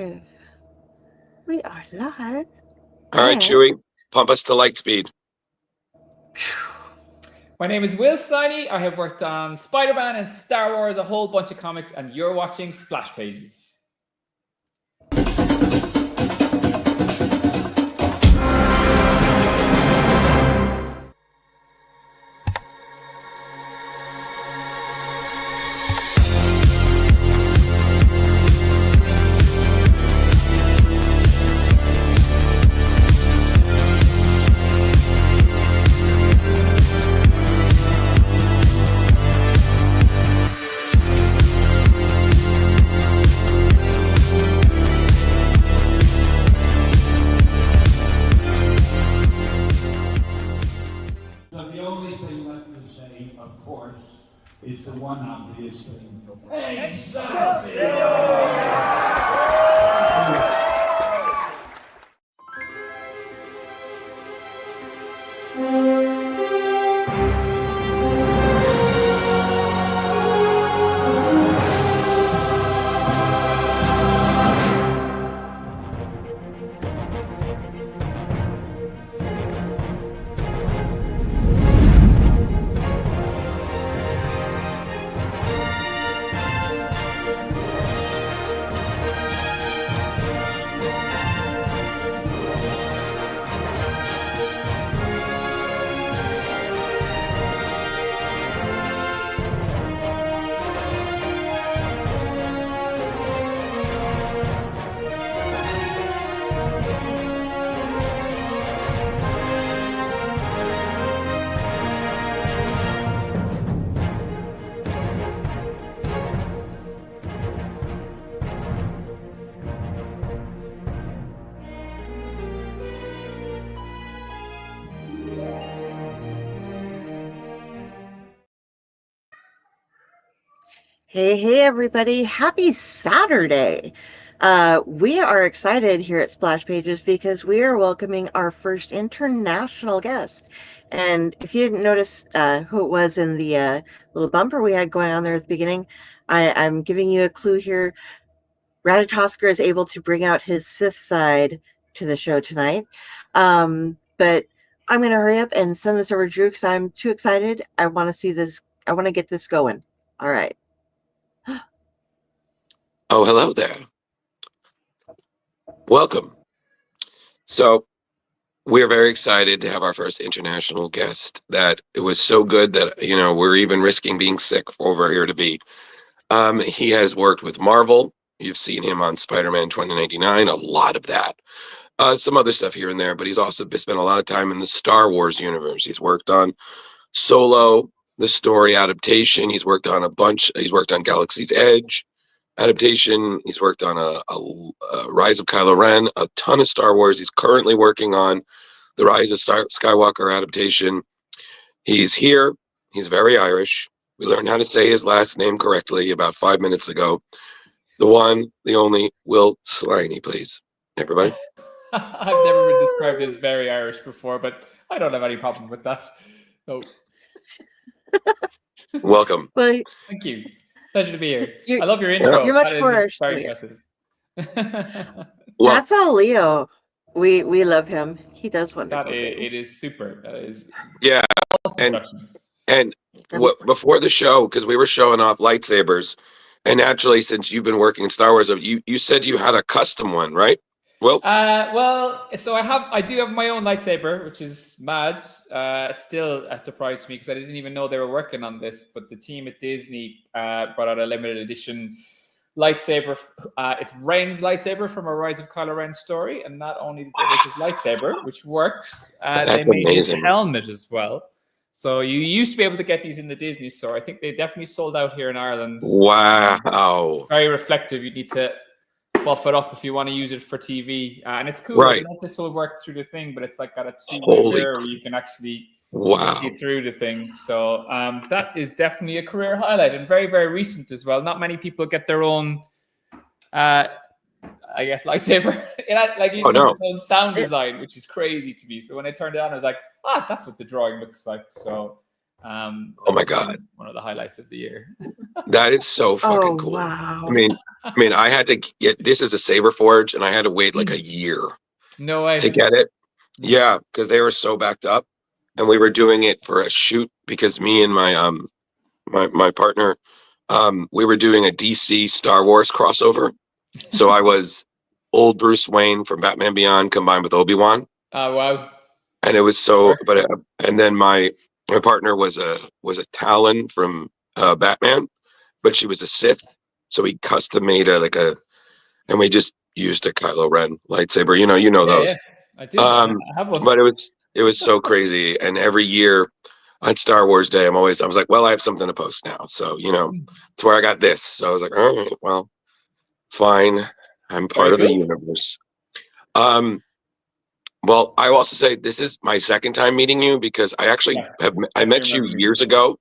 live. We are live. All right, Chewy, pump us to light speed. My name is Will Sliney. I have worked on Spider-Man and Star Wars, a whole bunch of comics, and you're watching Splash Pages. The only thing left to say, of course, is the one obvious thing. Hey, stop Hey, everybody. Happy Saturday. We are excited here at Splash Pages because we are welcoming our first international guest. And if you didn't notice who it was in the little bumper we had going on there at the beginning, I'm giving you a clue here. Ratatosker is able to bring out his Sith side to the show tonight. But I'm going to hurry up and send this over to Drew because I'm too excited. I want to see this. I want to get this going. All right. Oh, hello there. Welcome. So we're very excited to have our first international guest. That it was so good that, we're even risking being sick over here to be. He has worked with Marvel. You've seen him on Spider-Man 2099, a lot of that. Some other stuff here and there, but he's also spent a lot of time in the Star Wars universe. He's worked on Solo, the story adaptation. He's worked on He's worked on Galaxy's Edge adaptation. He's worked on a Rise of Kylo Ren, a ton of Star Wars. He's currently working on the Rise of Skywalker adaptation. He's here. He's very Irish. We learned how to say his last name correctly about 5 minutes ago. The one, the only, Will Sliney, please. Everybody. I've never been described as very Irish before, but I don't have any problem with that. So, Welcome. Well, thank you. Pleasure to be here. I love your intro. You're much more very impressive. Well, that's all Leo. We love him. He does wonderful things. It is super. That is and before the show, because we were showing off lightsabers, and naturally, since you've been working in Star Wars, you said you had a custom one, right? Well, so I do have my own lightsaber, which is mad. Still a surprise to me because I didn't even know they were working on this. But the team at Disney brought out a limited edition lightsaber. It's Ren's lightsaber from a Rise of Kylo Ren story, and not only did they make his lightsaber, which works, they made his helmet as well. So you used to be able to get these in the Disney store. I think they definitely sold out here in Ireland. Wow! Very reflective. You need to buff it up if you want to use it for TV, and it's cool. Right. This will work through the thing, but it's like got a two-way mirror where you can actually see through the thing. So that is definitely a career highlight, and very, very recent as well. Not many people get their own, I guess, lightsaber. Its own sound design, which is crazy to me. So when I turned it on, I was like, that's what the drawing looks like. So Oh my That's God. been one of the highlights of the year. That is so fucking Oh, cool. wow. I mean, I had to get this is a Saber Forge, and I had to wait like a year No way. to get it. Yeah, because they were so backed up, and we were doing it for a shoot because me and my partner, we were doing a DC Star Wars crossover. So I was old Bruce Wayne from Batman Beyond combined with Obi-Wan, Oh, wow. and it was so. But and then my partner was a Talon from Batman, but she was a Sith, so we custom made and we just used a Kylo Ren lightsaber. You know Yeah, those. yeah. I do. I have one. But it was so crazy, and every year on Star Wars Day, I was like, well, I have something to post now, so it's where I got this. So I was like, all right, well, fine, I'm part Very of the cool. universe. Well, I will also say this is my second time meeting you because I actually I met you remember years meeting ago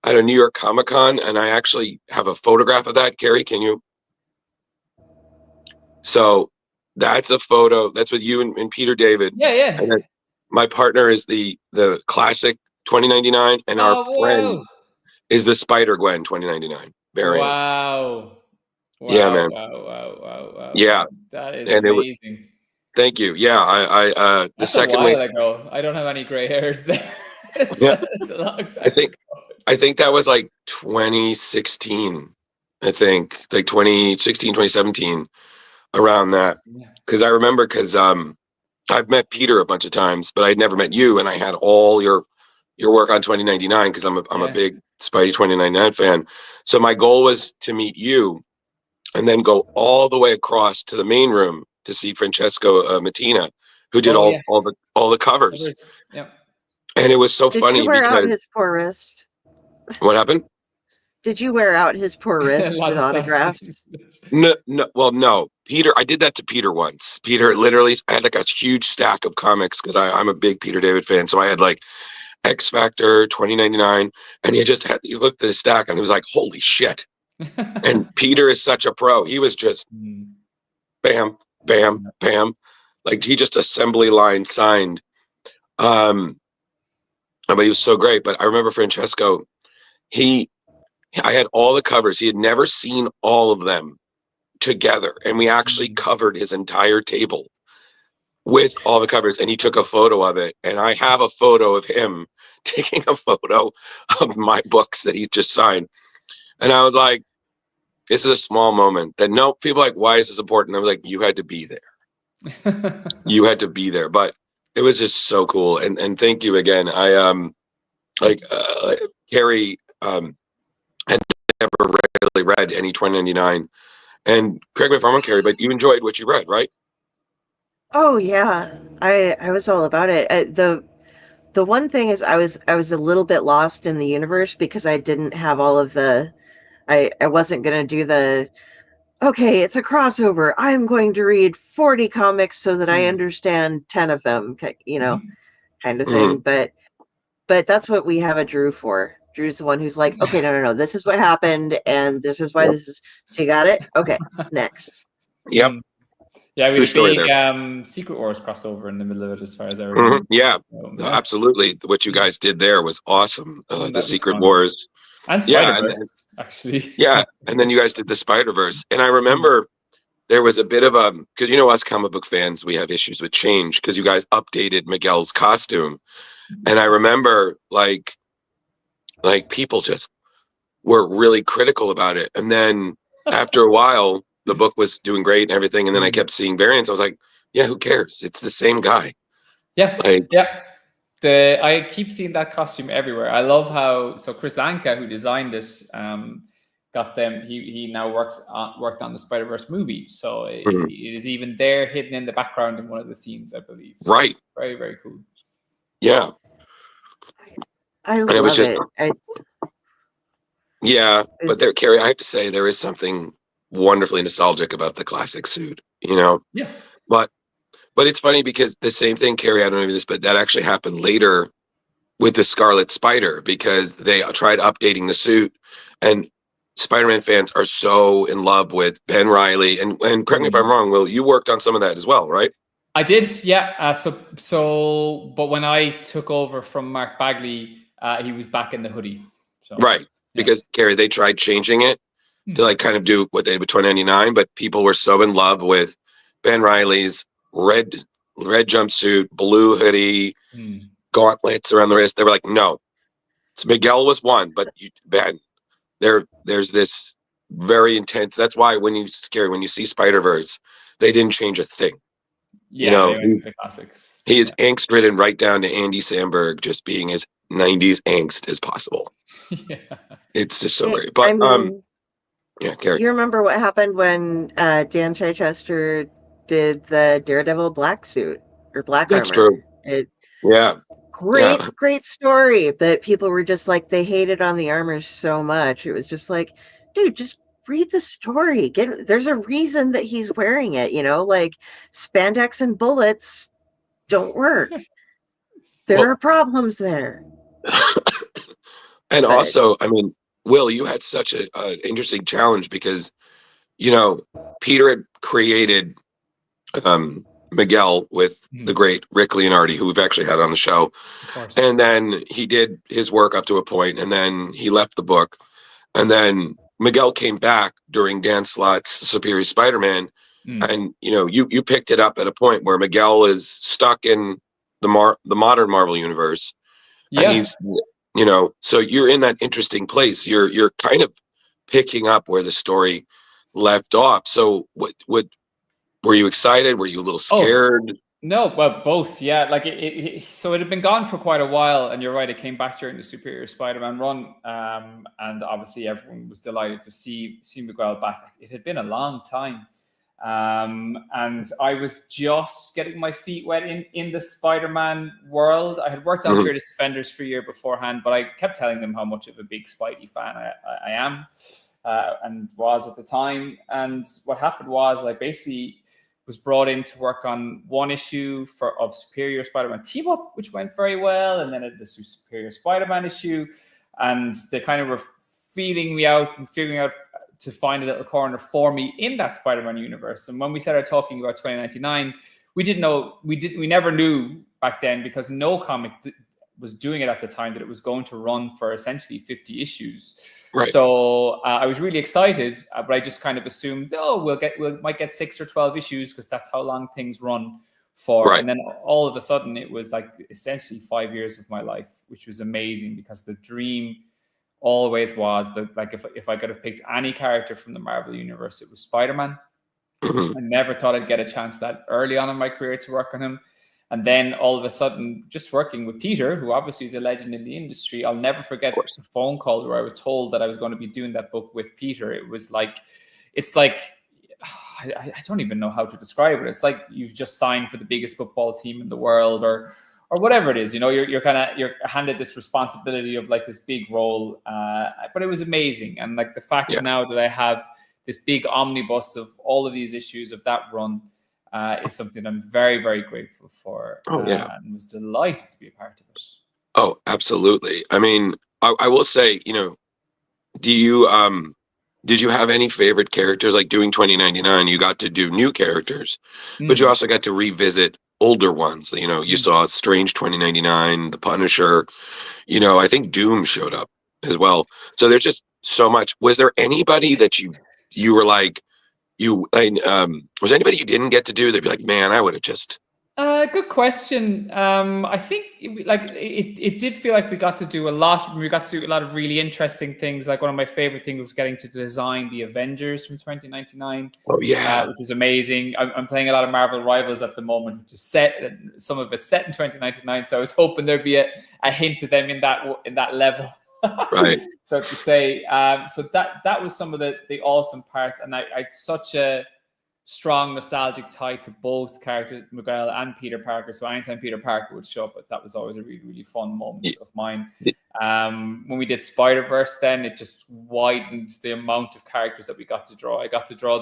at a New York Comic Con, and I actually have a photograph of that. Carrie, can you? So that's a photo. That's with you and Peter David. Yeah, yeah. And then my partner is the classic 2099, and our friend wow. is the Spider Gwen 2099 variant. Wow. Yeah, man. Wow. Yeah, That is and amazing. thank you. Yeah, I the That's second a way. while ago. I don't have any gray hairs there. Yeah, It's a long time ago. I think that was like 2016. I think like 2016, 2017, around that. Yeah. Because I remember I've met Peter a bunch of times, but I'd never met you, and I had all your work on 2099 because I'm a big Spidey 2099 fan. So my goal was to meet you, and then go all the way across to the main room to see Francesco Mattina, who did all the covers. Yeah. And it was so Did you funny wear out because his poor wrist? what happened? Did you wear out his poor A wrist lot with of stuff. autographs? No, well, no. Peter, I did that to Peter once. Peter, literally, I had like a huge stack of comics because I'm a big Peter David fan. So I had like X Factor 2099, and he looked at the stack and he was like, holy shit. And Peter is such a pro. He was just bam, bam, bam. Like he just assembly line signed. But he was so great. But I remember Francesco, I had all the covers. He had never seen all of them together. And we actually covered his entire table with all the covers. And he took a photo of it. And I have a photo of him taking a photo of my books that he just signed. And I was like, this is a small moment that people are like, why is this important? I was like, you had to be there. You had to be there. But it was just so cool. And thank you again. I Carrie had never really read any 2099. And correct me if I'm wrong, Carrie, but you enjoyed what you read, right? Oh yeah, I was all about it. The one thing is I was a little bit lost in the universe because I didn't have all of the I wasn't gonna do the okay, it's a crossover. I'm going to read 40 comics so that I understand 10 of them, kind of thing. But that's what we have a Drew for. Drew's the one who's like, okay, no, this is what happened, and this is why this is. So you got it? Okay, next. Yep. Yeah, we True had a story big there. Secret Wars crossover in the middle of it, as far as I remember. Yeah, So, absolutely. What you guys did there was awesome. The Secret fun. Wars. And Spider-Verse, actually. Yeah, and then you guys did the Spider-Verse. And I remember there was a bit of because us comic book fans, we have issues with change because you guys updated Miguel's costume. And I remember like people just were really critical about it. And then after a while, the book was doing great and everything. And then I kept seeing variants. I was like, yeah, who cares? It's the same guy. Yeah. I keep seeing that costume everywhere. I love how Chris Anka, who designed it, got them. He now worked on the Spider-Verse movie, so it is even there, hidden in the background in one of the scenes, I believe. So right. Very, very cool. Yeah. I love it. Yeah, but there, Carrie, I have to say there is something wonderfully nostalgic about the classic suit. Yeah. But it's funny because the same thing, Carrie, I don't know this, but that actually happened later with the Scarlet Spider because they tried updating the suit, and Spider-Man fans are so in love with Ben Reilly. And correct me if I'm wrong, Will, you worked on some of that as well, right? I did, yeah. But when I took over from Mark Bagley, he was back in the hoodie. So Right. Because Gary, they tried changing it to like kind of do what they did with 2099, but people were so in love with Ben Riley's red jumpsuit, blue hoodie, gauntlets around the wrist. They were like, no. So Miguel was one, but Ben, there's this very intense. That's why when you see Spider-Verse, they didn't change a thing. Yeah, they went with the classics. He is angst ridden right down to Andy Samberg just being as 90s angst as possible. Yeah. It's just so great. But I mean, yeah, Carrie. you remember what happened when Dan Chichester did the Daredevil black suit or black That's armor? true. Yeah. Great story, but people were just like, they hated on the armor so much. It was just like, dude, just read the story. There's a reason that he's wearing it, like spandex and bullets don't work. There are problems there. And also, I mean, Will, you had such an interesting challenge because, Peter had created Miguel with the great Rick Leonardi, who we've actually had on the show. Of course. And then he did his work up to a point, and then he left the book. And then Miguel came back during Dan Slott's Superior Spider-Man, and you picked it up at a point where Miguel is stuck in the modern Marvel universe, and he's so you're in that interesting place. You're kind of picking up where the story left off. So what were you excited? Were you a little scared? No, well, both. Yeah, like so it had been gone for quite a while, and you're right. It came back during the Superior Spider-Man run, and obviously everyone was delighted to see Miguel back. It had been a long time, and I was just getting my feet wet in the Spider-Man world. I had worked on Fearless Defenders for a year beforehand, but I kept telling them how much of a big Spidey fan I am, and was at the time. And what happened was I basically was brought in to work on one issue of Superior Spider-Man Team Up, which went very well, and then the Superior Spider-Man issue, and they kind of were feeling me out and figuring out to find a little corner for me in that Spider-Man universe. And when we started talking about 2099, we never knew back then, because no comic was doing it at the time, that it was going to run for essentially 50 issues. Right. So I was really excited, but I just kind of assumed, we might get 6 or 12 issues because that's how long things run for. Right. And then all of a sudden it was like essentially 5 years of my life, which was amazing, because the dream always was that, like, if I could have picked any character from the Marvel universe, it was Spider-Man. I never thought I'd get a chance that early on in my career to work on him. And then all of a sudden, just working with Peter, who obviously is a legend in the industry, I'll never forget the phone call where I was told that I was going to be doing that book with Peter. It was like, I don't even know how to describe it. It's like you've just signed for the biggest football team in the world, or whatever it is. You're handed this responsibility of like this big role. But it was amazing. And like the fact now that I have this big omnibus of all of these issues of that run, is something I'm very, very grateful for. And was delighted to be a part of it. Oh, absolutely. I mean, I will say, did you have any favorite characters? Like doing 2099, you got to do new characters, but you also got to revisit older ones. You saw Strange 2099, The Punisher, I think Doom showed up as well. So there's just so much. Was there anybody that you were like, was anybody you didn't get to do that'd be like, man, I would have just. Good question. I think it did feel like we got to do a lot. We got to do a lot of really interesting things. Like one of my favorite things was getting to design the Avengers from 2099. Oh yeah, which is amazing. I'm playing a lot of Marvel Rivals at the moment, which is some of it's set in 2099. So I was hoping there'd be a hint to them in that level. Right. So to say, so that was some of the awesome parts, and I had such a strong nostalgic tie to both characters, Miguel and Peter Parker. So anytime Peter Parker would show up, that was always a really, really fun moment of mine. When we did Spider-Verse, then it just widened the amount of characters that we got to draw. I got to draw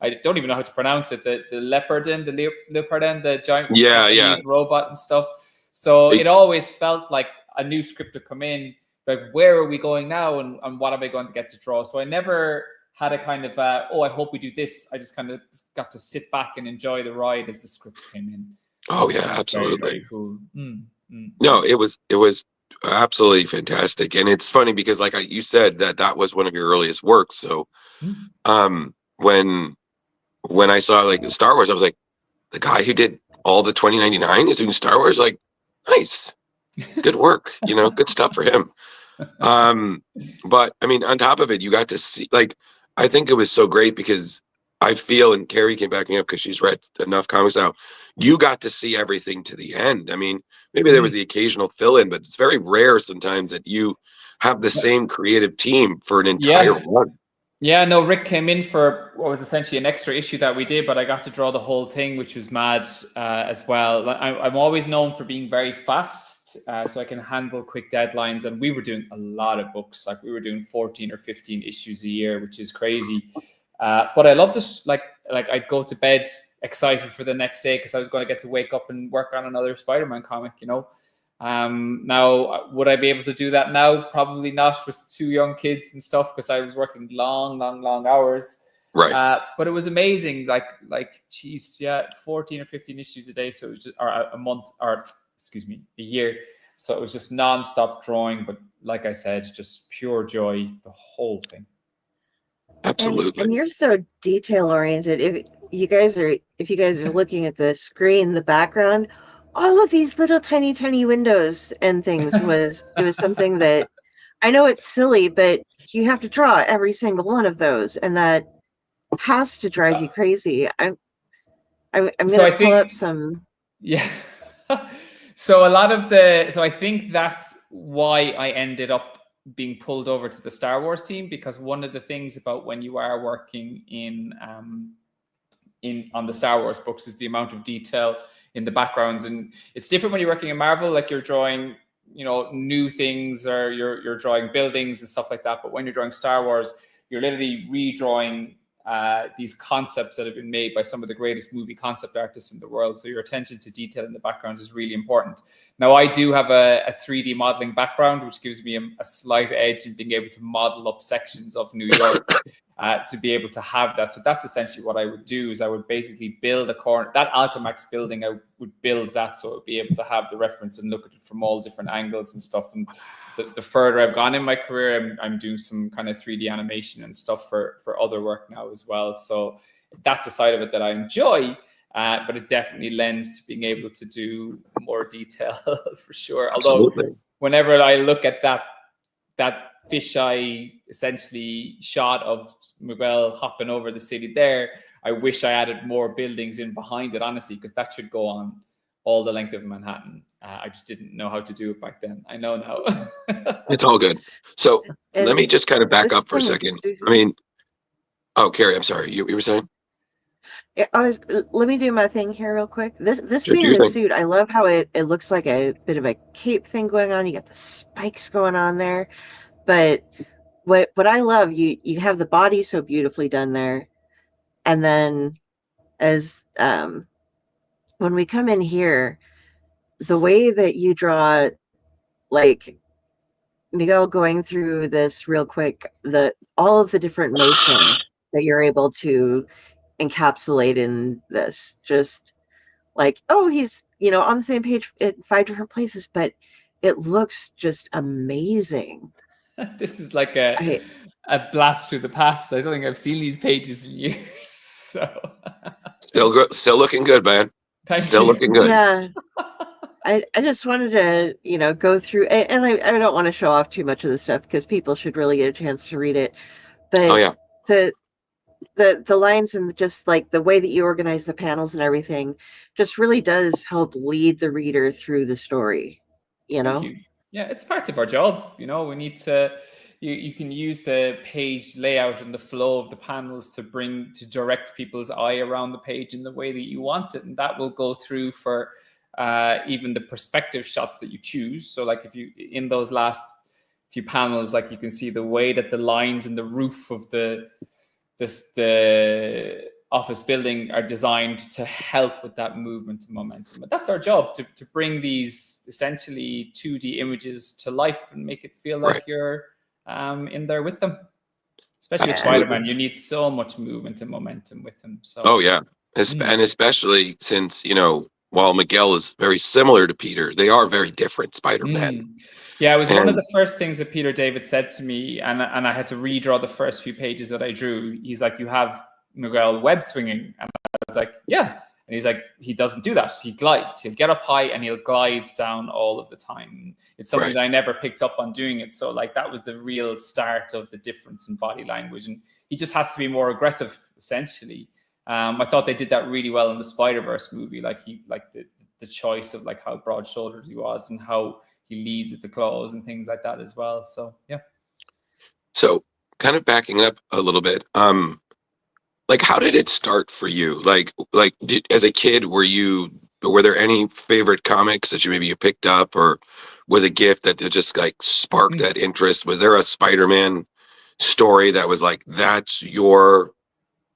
I don't even know how to pronounce it, the Leopardin, the giant Japanese robot and stuff. So it always felt like a new script to come in. Like, where are we going now, and what am I going to get to draw? So I never had a kind of, I hope we do this. I just kind of got to sit back and enjoy the ride as the scripts came in. Oh yeah, absolutely. Very, very cool. No, it was absolutely fantastic. And it's funny because, like you said, that was one of your earliest works. So, Hmm. when I saw like Star Wars, I was like, the guy who did all the 2099 is doing Star Wars. Like, nice, good work. Good stuff for him. But I mean, on top of it, you got to see, like, I think it was so great because I feel, and Carrie can back me up because she's read enough comics now, you got to see everything to the end. I mean, maybe there was the occasional fill in, but it's very rare sometimes that you have the same creative team for an entire Yeah. run. Yeah, no, Rick came in for what was essentially an extra issue that we did, but I got to draw the whole thing, which was mad as well. I'm always known for being very fast, so I can handle quick deadlines. And we were doing a lot of books, like we were doing 14 or 15 issues a year, which is crazy. But I loved it. Like I'd go to bed excited for the next day because I was going to get to wake up and work on another Spider-Man comic, Now, would I be able to do that now? Probably not with 2 young kids and stuff because I was working long hours. Right. But it was amazing. Geez, yeah, 14 or 15 issues a day. So it was just, or a month, or excuse me, a year. So it was just non-stop drawing. But like I said, just pure joy, the whole thing. Absolutely. And you're so detail oriented. If you guys are looking at the screen, the background, all of these little tiny windows and things it was something that I know it's silly, but you have to draw every single one of those, and that has to drive you crazy. I'm gonna pull up some. Yeah. So I think that's why I ended up being pulled over to the Star Wars team, because one of the things about when you are working on the Star Wars books is the amount of detail in the backgrounds. And it's different when you're working in Marvel, like you're drawing, new things, or you're drawing buildings and stuff like that. But when you're drawing Star Wars, you're literally redrawing these concepts that have been made by some of the greatest movie concept artists in the world. So your attention to detail in the backgrounds is really important. Now, I do have a 3D modeling background, which gives me a slight edge in being able to model up sections of New York to be able to have that. So that's essentially what I would do, is I would basically build a corner. That Alchemax building, I would build that so it would be able to have the reference and look at it from all different angles and stuff. And the further I've gone in my career, I'm doing some kind of 3D animation and stuff for other work now as well. So that's a side of it that I enjoy, but it definitely lends to being able to do more detail for sure. Although Absolutely. Whenever I look at that fisheye essentially shot of Miguel hopping over the city there, I wish I added more buildings in behind it, honestly, because that should go on all the length of Manhattan. I just didn't know how to do it back then. I know now. It's all good. So let me And just kind of back this up for a thing second. is- I mean, oh, Carrie, I'm sorry. You were saying? Let me do my thing here real quick. This Sure, do being your the thing. suit, I love how it looks like a bit of a cape thing going on. You got the spikes going on there. But what I love, you have the body so beautifully done there. And then as when we come in here, the way that you draw, like Miguel going through this real quick, all of the different motion that you're able to encapsulate in this, just like, oh, he's on the same page at 5 different places, but it looks just amazing. This is like a blast through the past. I don't think I've seen these pages in years. So Still good. Still looking good, man. thank Still you. looking good. Yeah. I just wanted to go through, and I don't want to show off too much of the stuff because people should really get a chance to read it. But Oh yeah. the lines and just like the way that you organize the panels and everything just really does help lead the reader through the story. Thank you. Yeah, it's part of our job. We need to. You can use the page layout and the flow of the panels to direct people's eye around the page in the way that you want it, and that will go through for even the perspective shots that you choose. So, like if you in those last few panels, like you can see the way that the lines and the roof of the office building are designed to help with that movement and momentum. But that's our job, to bring these essentially 2D images to life and make it feel like you're in there with them. Especially with Spider-Man, you need so much movement and momentum with him. So oh yeah, and especially since while Miguel is very similar to Peter, they are very different Spider-Men. Yeah, it was one of And the first things that Peter David said to me, and I had to redraw the first few pages that I drew. He's like, "You have Miguel web swinging," and I was like, "Yeah." And he's like, "He doesn't do that. He glides. He'll get up high and he'll glide down all of the time." It's something right. that I never picked up on doing it. So like that was the real start of the difference in body language, and he just has to be more aggressive, essentially. I thought they did that really well in the Spider-Verse movie. Like the choice of like how broad-shouldered he was and how he leads with the claws and things like that as well. So yeah. So kind of backing up a little bit, like how did it start for you? As a kid, were there any favorite comics that you picked up, or was a gift that just like sparked that interest? Was there a Spider-Man story that was like, that's your,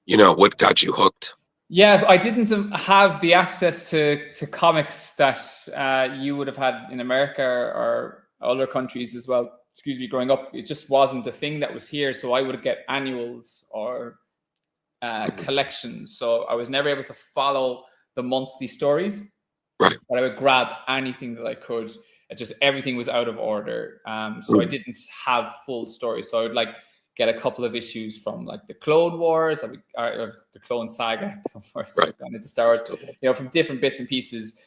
what got you hooked? Yeah, I didn't have the access to comics that you would have had in America or other countries as well. Excuse me, growing up, it just wasn't a thing that was here. So I would get annuals or collections. So I was never able to follow the monthly stories, Right. but I would grab anything that I could. It just everything was out of order. So I didn't have full stories. So I would like get a couple of issues from like the Clone Wars, or the Clone Saga, Right. gone into Star Wars, from different bits and pieces.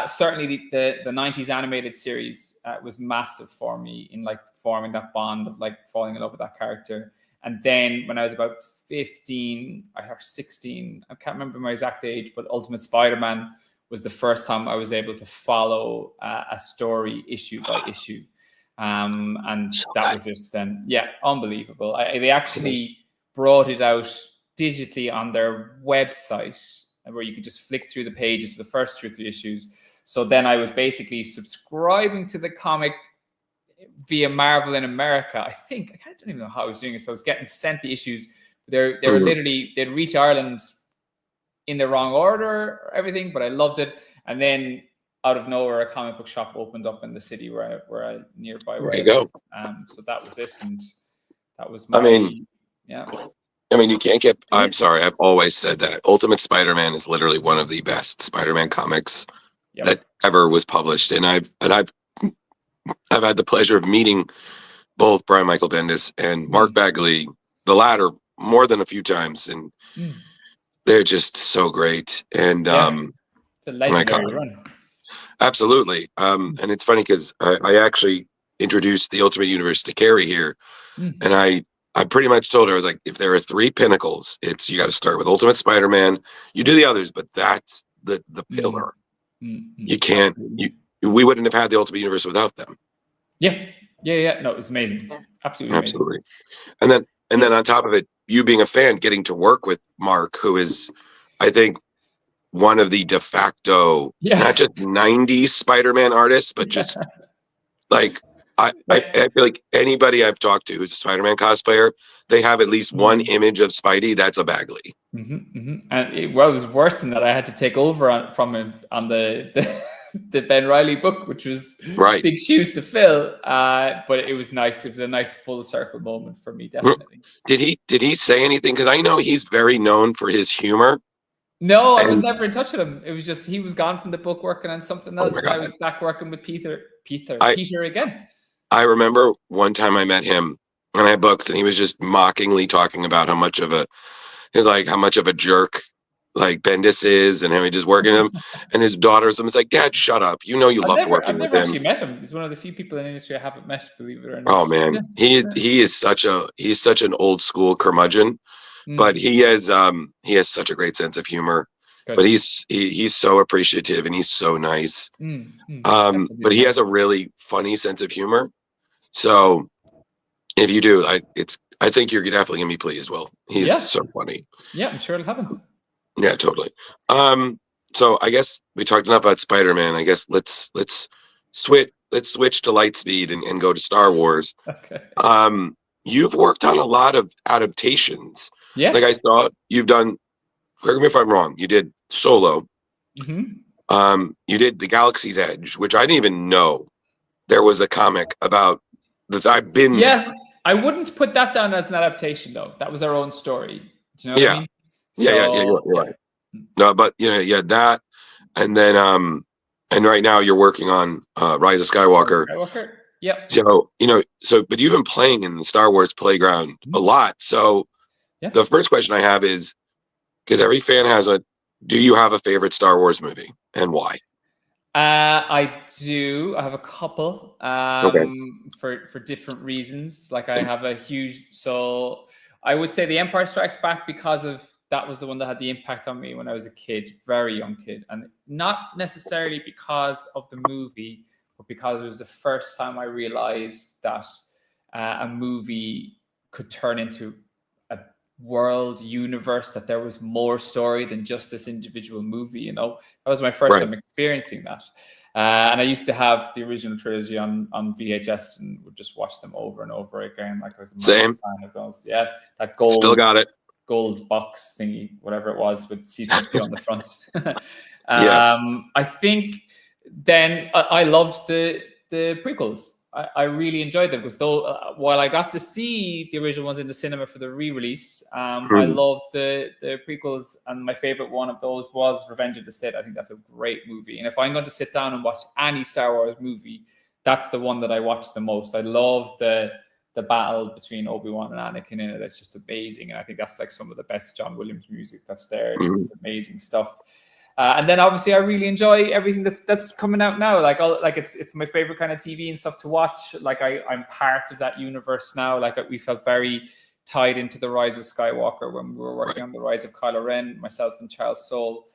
Certainly the 90s animated series was massive for me in like forming that bond of like falling in love with that character. And then when I was about 15 or 16, I can't remember my exact age, but Ultimate Spider-Man was the first time I was able to follow a story issue by issue. And that was it then. Yeah, unbelievable. They actually brought it out digitally on their website where you could just flick through the pages for the first 2 or 3 issues. So then I was basically subscribing to the comic via Marvel in America. I don't even know how I was doing it. So I was getting sent the issues. They were literally, they'd reach Ireland in the wrong order or everything, but I loved it. And then out of nowhere, a comic book shop opened up in the city where I nearby. There you go. So that was it, and that was yeah. You can't get. I'm sorry, I've always said that Ultimate Spider-Man is literally one of the best Spider-Man comics that ever was published, and I've had the pleasure of meeting both Brian Michael Bendis and Mark Bagley, the latter more than a few times, and they're just so great. And it's a legendary run. Absolutely. And it's funny because I actually introduced the Ultimate Universe to Carrie here, and I pretty much told her, I was like, if there are 3 pinnacles, you got to start with Ultimate Spider-Man. You do the others, but that's the pillar. You can't. We wouldn't have had the Ultimate Universe without them. Yeah. No, it was amazing. Absolutely amazing. And then on top of it, you being a fan, getting to work with Mark, who is, I think, one of the de facto, not just 90s Spider-Man artists, but just like, I feel like anybody I've talked to who's a Spider-Man cosplayer, they have at least one image of Spidey. That's a Bagley. And it was worse than that. I had to take over from him on the Ben Reilly book, which was big shoes to fill. But it was nice. It was a nice full circle moment for me, definitely. Did he say anything? Because I know he's very known for his humor. No, I was never in touch with him. It was just he was gone from the book working on something else. And I was back working with Peter again. I remember one time I met him and I booked, and he was just mockingly talking about how much of a jerk like Bendis is, and how he just working him. And his daughter's was like, "Dad, shut up! You know you loved working with him." I've never actually met him. He's one of the few people in the industry I haven't met, believe it or not. Oh man, he's such an old school curmudgeon, but he has such a great sense of humor. Good. But he's so appreciative, and he's so nice. But he has a really funny sense of humor. So if you do, I think you're definitely gonna be pleased. Well, he's so funny. Yeah, I'm sure it'll happen. Yeah, totally. So I guess we talked enough about Spider-Man. I guess let's switch to Lightspeed and go to Star Wars. Okay. You've worked on a lot of adaptations. Yeah. Like I saw you've done. Correct me if I'm wrong. You did Solo. You did The Galaxy's Edge, which I didn't even know there was a comic about that. I've been. Yeah, I wouldn't put that down as an adaptation though. That was our own story. Do you know what I mean? You're right. No, but that, and then and right now you're working on Rise of Skywalker. Yep. So, but you've been playing in the Star Wars playground a lot. So Yeah. the first question I have is, because every fan do you have a favorite Star Wars movie and why? I do. I have a couple Okay. for different reasons. Like I have a huge, so I would say The Empire Strikes Back, because of that was the one that had the impact on me when I was a kid, very young kid, and not necessarily because of the movie, but because it was the first time I realized that a movie could turn into a world universe, that there was more story than just this individual movie. That was my first time experiencing that. And I used to have the original trilogy on VHS and would just watch them over and over again. Like I was a massive fan of those. Yeah, that Still got it. gold box thingy, whatever it was, with C-3PO on the front. Yeah. I think then I loved the prequels. I really enjoyed them, because though while I got to see the original ones in the cinema for the re-release, I loved the prequels, and my favorite one of those was Revenge of the Sith. I think that's a great movie, and if I'm going to sit down and watch any Star Wars movie, that's the one that I watch the most. I love the battle between Obi-Wan and Anakin in it. It's just amazing, and I think that's like some of the best John Williams music that's there. It's amazing stuff. And then obviously I really enjoy everything that's coming out now. Like it's my favorite kind of TV and stuff to watch. Like I'm part of that universe now. Like we felt very tied into the Rise of Skywalker when we were working on the Rise of Kylo Ren, myself and Charles Soule,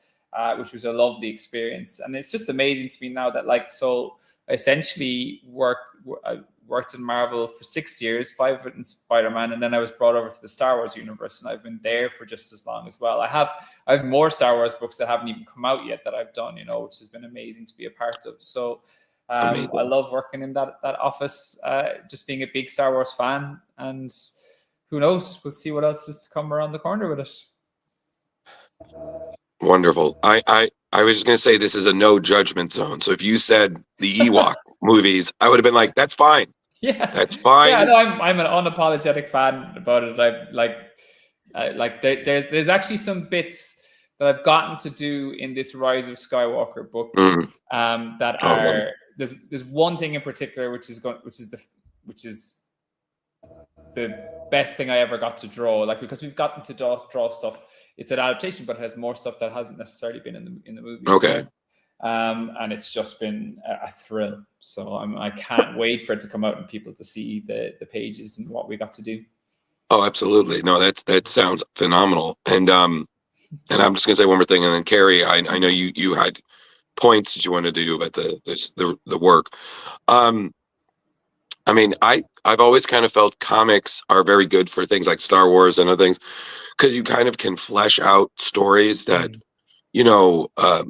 which was a lovely experience. And it's just amazing to me now that so I essentially worked in Marvel for 6 years, 5 of it in Spider-Man, and then I was brought over to the Star Wars universe, and I've been there for just as long as well. I have more Star Wars books that haven't even come out yet that I've done, which has been amazing to be a part of. So I love working in that office, just being a big Star Wars fan, and who knows, we'll see what else is to come around the corner with it. Wonderful. I was just going to say, this is a no judgment zone. So if you said the Ewok movies, I would have been like, that's fine. Yeah, that's fine. Yeah, no, I'm an unapologetic fan about it. There's actually some bits that I've gotten to do in this Rise of Skywalker book that are there's one thing in particular which is the best thing I ever got to draw. Like, because we've gotten to draw stuff. It's an adaptation, but it has more stuff that hasn't necessarily been in the movie. Okay. And it's just been a thrill. So I can't wait for it to come out and people to see the pages and what we got to do. Oh, absolutely. No, that sounds phenomenal. And I'm just gonna say one more thing, and then Carrie, I know you had points that you wanted to do about the work. I mean, I've always kind of felt comics are very good for things like Star Wars and other things, because you kind of can flesh out stories that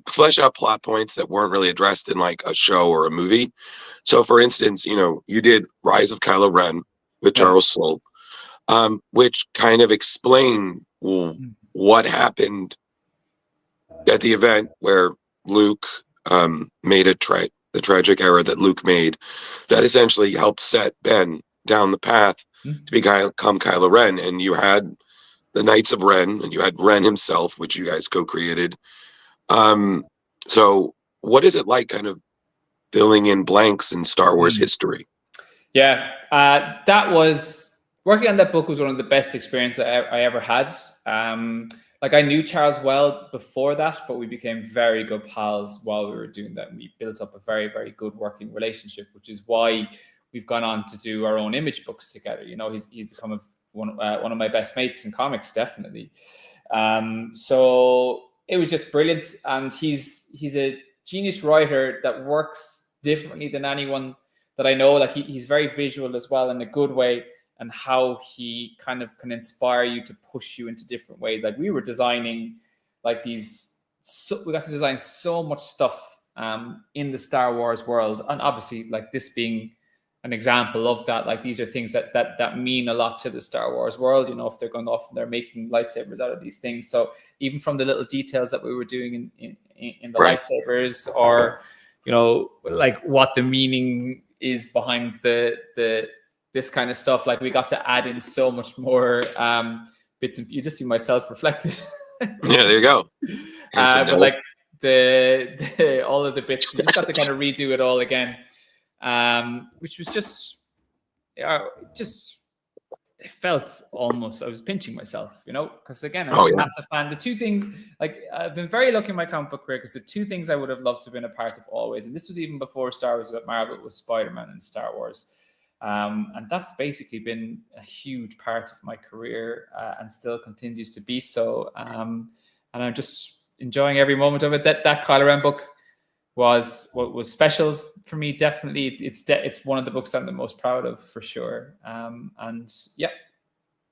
flesh out plot points that weren't really addressed in like a show or a movie. So for instance, you did Rise of Kylo Ren with Charles Soule, which kind of explained what happened at the event where Luke made the tragic error that Luke made, that essentially helped set Ben down the path to become Kylo Ren. And you had the Knights of Ren, and you had Ren himself, which you guys co-created. So what is it like kind of filling in blanks in Star Wars history? Yeah, that was, working on that book was one of the best experiences I ever had. I knew Charles well before that, but we became very good pals while we were doing that. And we built up a very, very good working relationship, which is why we've gone on to do our own image books together. He's become one of my best mates in comics, definitely. So it was just brilliant. And he's a genius writer that works differently than anyone that I know. Like he's very visual as well, in a good way, and how he kind of can inspire you to push you into different ways. Like we were designing we got to design so much stuff in the Star Wars world. And obviously like this being an example of that, like these are things that mean a lot to the Star Wars world, if they're going off and they're making lightsabers out of these things. So even from the little details that we were doing in the lightsabers, or, like what the meaning is behind this kind of stuff, like we got to add in so much more bits. You just see myself reflected. Yeah, there you go. But like the all of the bits, you just got to kind of redo it all again. which was just it felt almost I was pinching myself, because again, I was a massive fan. The two things, like I've been very lucky in my comic book career because the two things I would have loved to have been a part of always, and this was even before Star Wars at Marvel, was Spider-Man and Star Wars. And that's basically been a huge part of my career and still continues to be so. And I'm just enjoying every moment of it. That Kylo Ren book was what was special for me. Definitely, it's one of the books I'm the most proud of for sure. And yeah,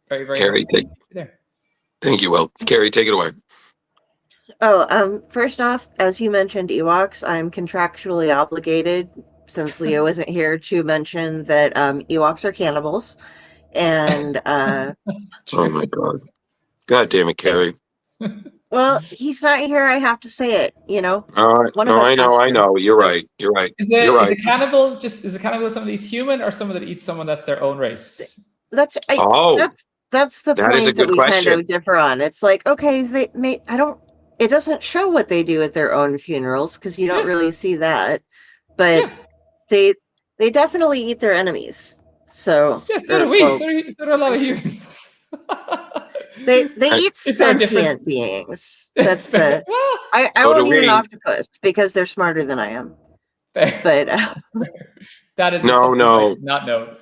very, very Carrie, there. Thank you, Will. Carrie, take it away. Oh, first off, as you mentioned Ewoks, I'm contractually obligated, since Leo isn't here, to mention that Ewoks are cannibals. And oh my God. God damn it, Carrie. Well, he's not here. I have to say it, All right. One No, of us I has to. know. You're right. You're right. Is a cannibal someone that eats human or someone that eats someone that's their own race? That's the that is a point that good we question. kind of differ on. It's like, okay, it doesn't show what they do at their own funerals because you don't really see that, but they definitely eat their enemies. So yeah, so do we. So do a lot of humans. They eat sentient beings. That's the. I won't eat an octopus because they're smarter than I am. But that is no, not no.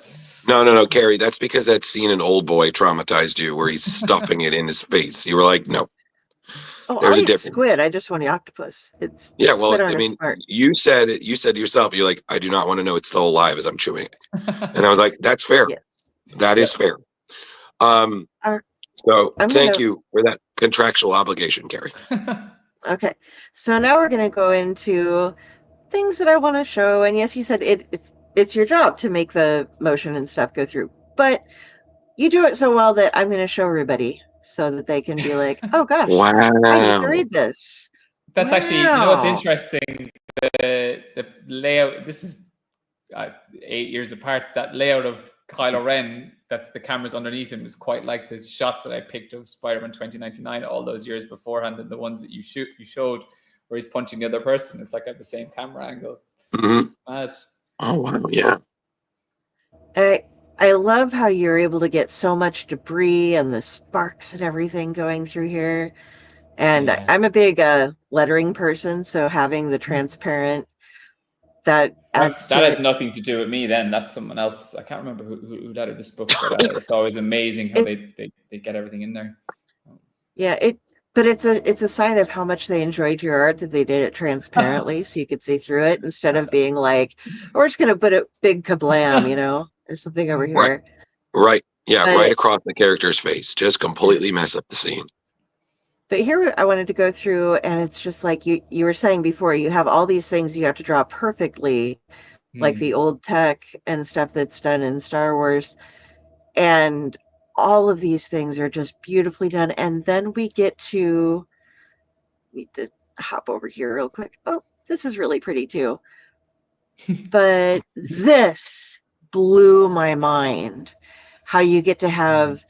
No, Carrie. That's because that scene in Old Boy traumatized you, where he's stuffing it in his face. You were like, no. Oh, There's I'll a eat difference. squid. I just want the octopus. It's well, I mean, you said yourself. You're like, I do not want to know it's still alive as I'm chewing it, and I was like, that's fair. Yes. That is fair. So thank you for that contractual obligation, Carrie. Okay, so now we're going to go into things that I want to show. And yes, you said it's your job to make the motion and stuff go through, but you do it so well that I'm going to show everybody so that they can be like, oh gosh, wow. I need to read this. That's actually, what's interesting? The layout, this is 8 years apart, that layout of Kylo Ren, that's the cameras underneath him, is quite like the shot that I picked of Spider-Man 2099 all those years beforehand, and the ones that you showed where he's punching the other person. It's like at the same camera angle. Mm-hmm. Mad. Oh wow, yeah. I love how you're able to get so much debris and the sparks and everything going through here. And I'm a big lettering person, so having the transparent that has nothing to do with me. Then that's someone else. I can't remember who lettered this book, but it's always amazing how they get everything in there. Yeah, but it's a sign of how much they enjoyed your art that they did it transparently, so you could see through it instead of being like, we're just gonna put a big kablam, there's something over here. Right. Yeah, right across the character's face, just completely mess up the scene. But here I wanted to go through, and it's just like you were saying before, you have all these things you have to draw perfectly, like the old tech and stuff that's done in Star Wars. And all of these things are just beautifully done. And then we get to, need to hop over here real quick. Oh, this is really pretty too. But this blew my mind. How you get to have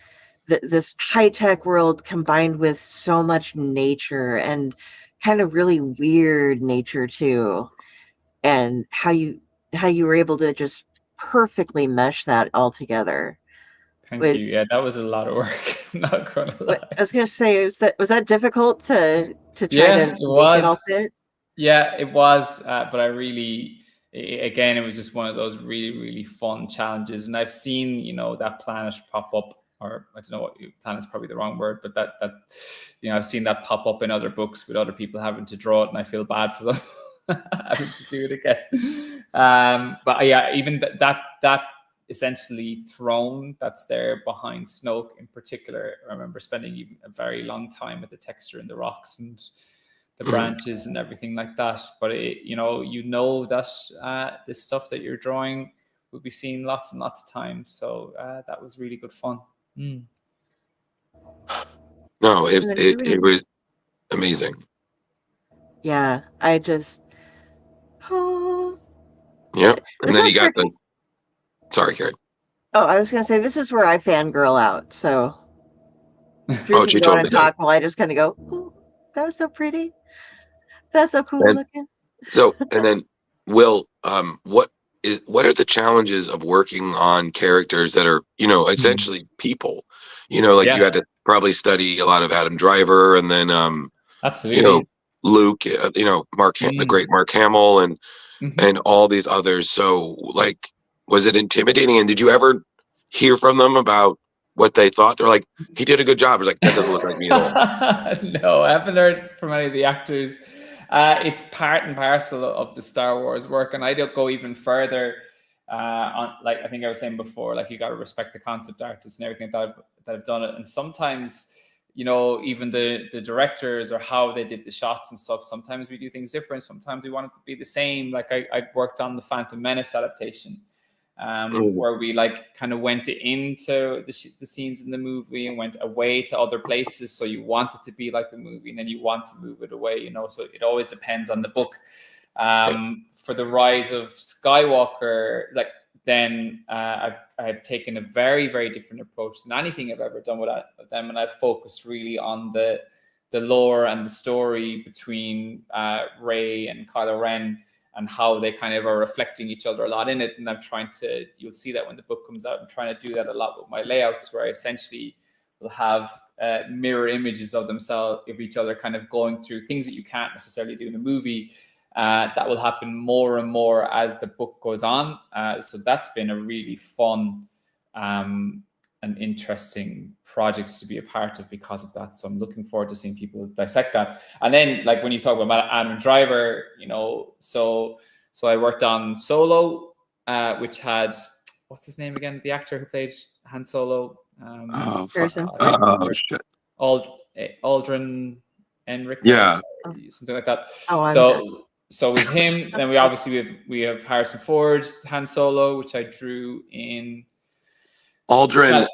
this high-tech world combined with so much nature and kind of really weird nature too. And how you were able to just perfectly mesh that all together. Thank you. Yeah, that was a lot of work. I'm not gonna lie. I was gonna say, was that difficult to try to make it all fit? Yeah, it was. But I really, again, it was just one of those really, really fun challenges. And I've seen, that planet pop up, or I don't know what planet's probably the wrong word, but that I've seen that pop up in other books with other people having to draw it, and I feel bad for them having to do it again. But yeah, even that essentially throne that's there behind Snoke in particular, I remember spending a very long time with the texture in the rocks and the branches and everything like that. But that this stuff that you're drawing will be seen lots and lots of times. So that was really good fun. No, it was amazing. Yeah, I just yeah, and then you got the. Sorry, Carrie. Oh, I was gonna say this is where I fangirl out. So Drew can go on and talk while I just kind of go, "Ooh, that was so pretty. That's so cool looking." So, and then Will, what what are the challenges of working on characters that are, essentially people? Like you Yeah, had to probably study a lot of Adam Driver, and then you know, absolutely. Luke, the Mm. great Mark Hamill, and Mhm. all these others. So, like, was it intimidating? And did you ever hear from them about what they thought? They're like, he did a good job. I was like, that doesn't look like me at all. No, I haven't heard from any of the actors. It's part and parcel of the Star Wars work, and I don't go even further. On like I think I was saying before, like you got to respect the concept artists and everything that have done it. And sometimes, even the directors or how they did the shots and stuff. Sometimes we do things different. Sometimes we want it to be the same. Like I worked on the Phantom Menace adaptation, Mm. where we like kind of went into the scenes in the movie and went away to other places. So you want it to be like the movie, and then you want to move it away. So it always depends on the book. For the Rise of Skywalker, like then I've taken a very, very different approach than anything I've ever done with them, and I've focused really on the lore and the story between Rey and Kylo Ren, and how they kind of are reflecting each other a lot in it. And you'll see that when the book comes out, I'm trying to do that a lot with my layouts, where I essentially will have mirror images of each other, kind of going through things that you can't necessarily do in a movie. That will happen more and more as the book goes on. So that's been a really fun and interesting project to be a part of because of that. So I'm looking forward to seeing people dissect that. And then, like when you talk about Adam Driver, so I worked on Solo, which had, what's his name again? The actor who played Han Solo. Oh, fuck. Harrison. I can't Oh, remember. shit. Aldrin Enric, Yeah. something like that. Oh, I'm not. So with him, then we have Harrison Ford, Han Solo, which I drew in. Aldrin